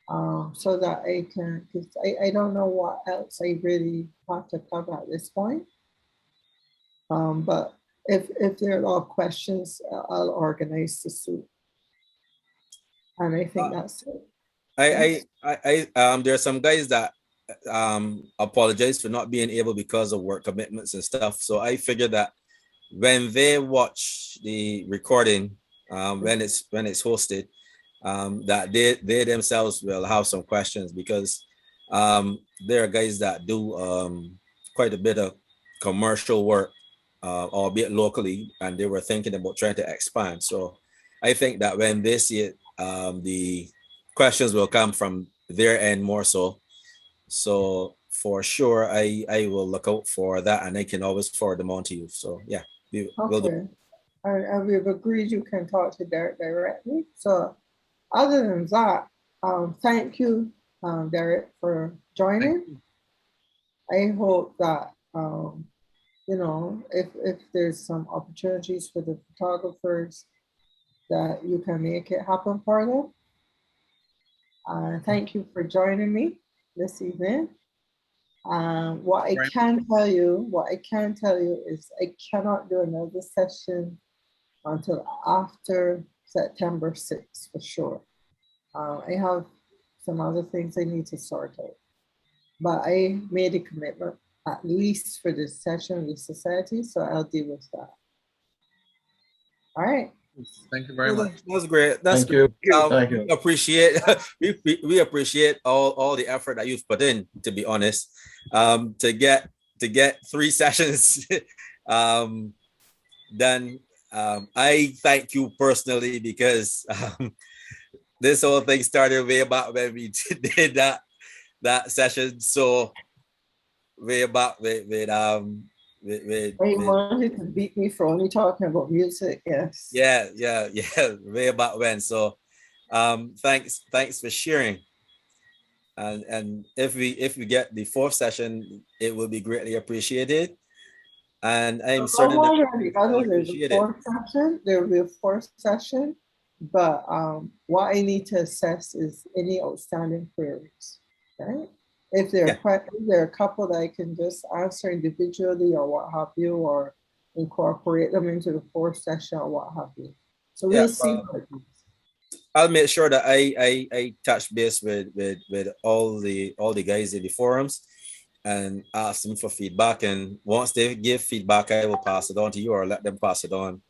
so that I can, because I don't know what else I really have to cover at this point. But if there are a lot of questions, I'll organize the suit. And I think that's it. There are some guys that apologize for not being able because of work commitments and stuff. So I figured that when they watch the recording, when it's hosted, that they themselves will have some questions because there are guys that do quite a bit of commercial work, albeit locally, and they were thinking about trying to expand. So I think that when they see it, the questions will come from their end more so. So for sure, I will look out for that, and I can always forward them on to you. So yeah, we'll do. And we've agreed you can talk to Derek directly. So other than that, thank you, Derek, for joining. I hope that, you know, if there's some opportunities for the photographers, that you can make it happen for them. Thank you for joining me this evening. What I can tell you is I cannot do another session until after September 6th for sure. I have some other things I need to sort out. But I made a commitment, at least for this session with society, so I'll deal with that. All right. Thank you very much. That was great. That's Thank you. great. Thank you. We appreciate we appreciate all the effort that you've put in, to be honest, to get 3 sessions done. I thank you personally because this whole thing started way back when we did that session. So way back with They wanted to beat me for only talking about music, yes. yeah, way back when. So thanks for sharing. And if we get the 4th session, it will be greatly appreciated. And I'm certain that there will be a 4th session, but what I need to assess is any outstanding queries, right? If there are a couple that I can just answer individually or what have you, or incorporate them into the 4th session or what have you. So we'll see. I'll make sure that I touch base with all the guys in the forums and ask them for feedback. And once they give feedback, I will pass it on to you or let them pass it on.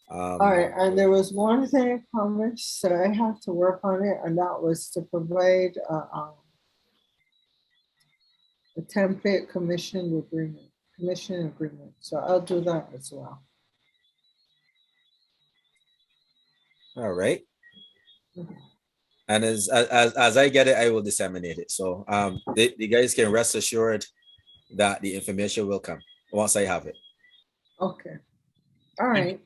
All right, and there was one thing I promised, so I have to work on it, and that was to provide a template commission agreement. So I'll do that as well. All right. And as I get it, I will disseminate it. So the guys can rest assured that the information will come once I have it. Okay. All right.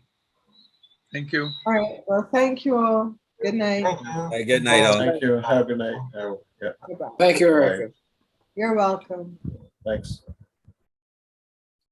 Thank you. All right. Well, thank you all. Good night. Thank you. Good night, all. Thank you. Have a good night. Yeah. Bye-bye. Thank you, Erica. You're welcome. Thanks.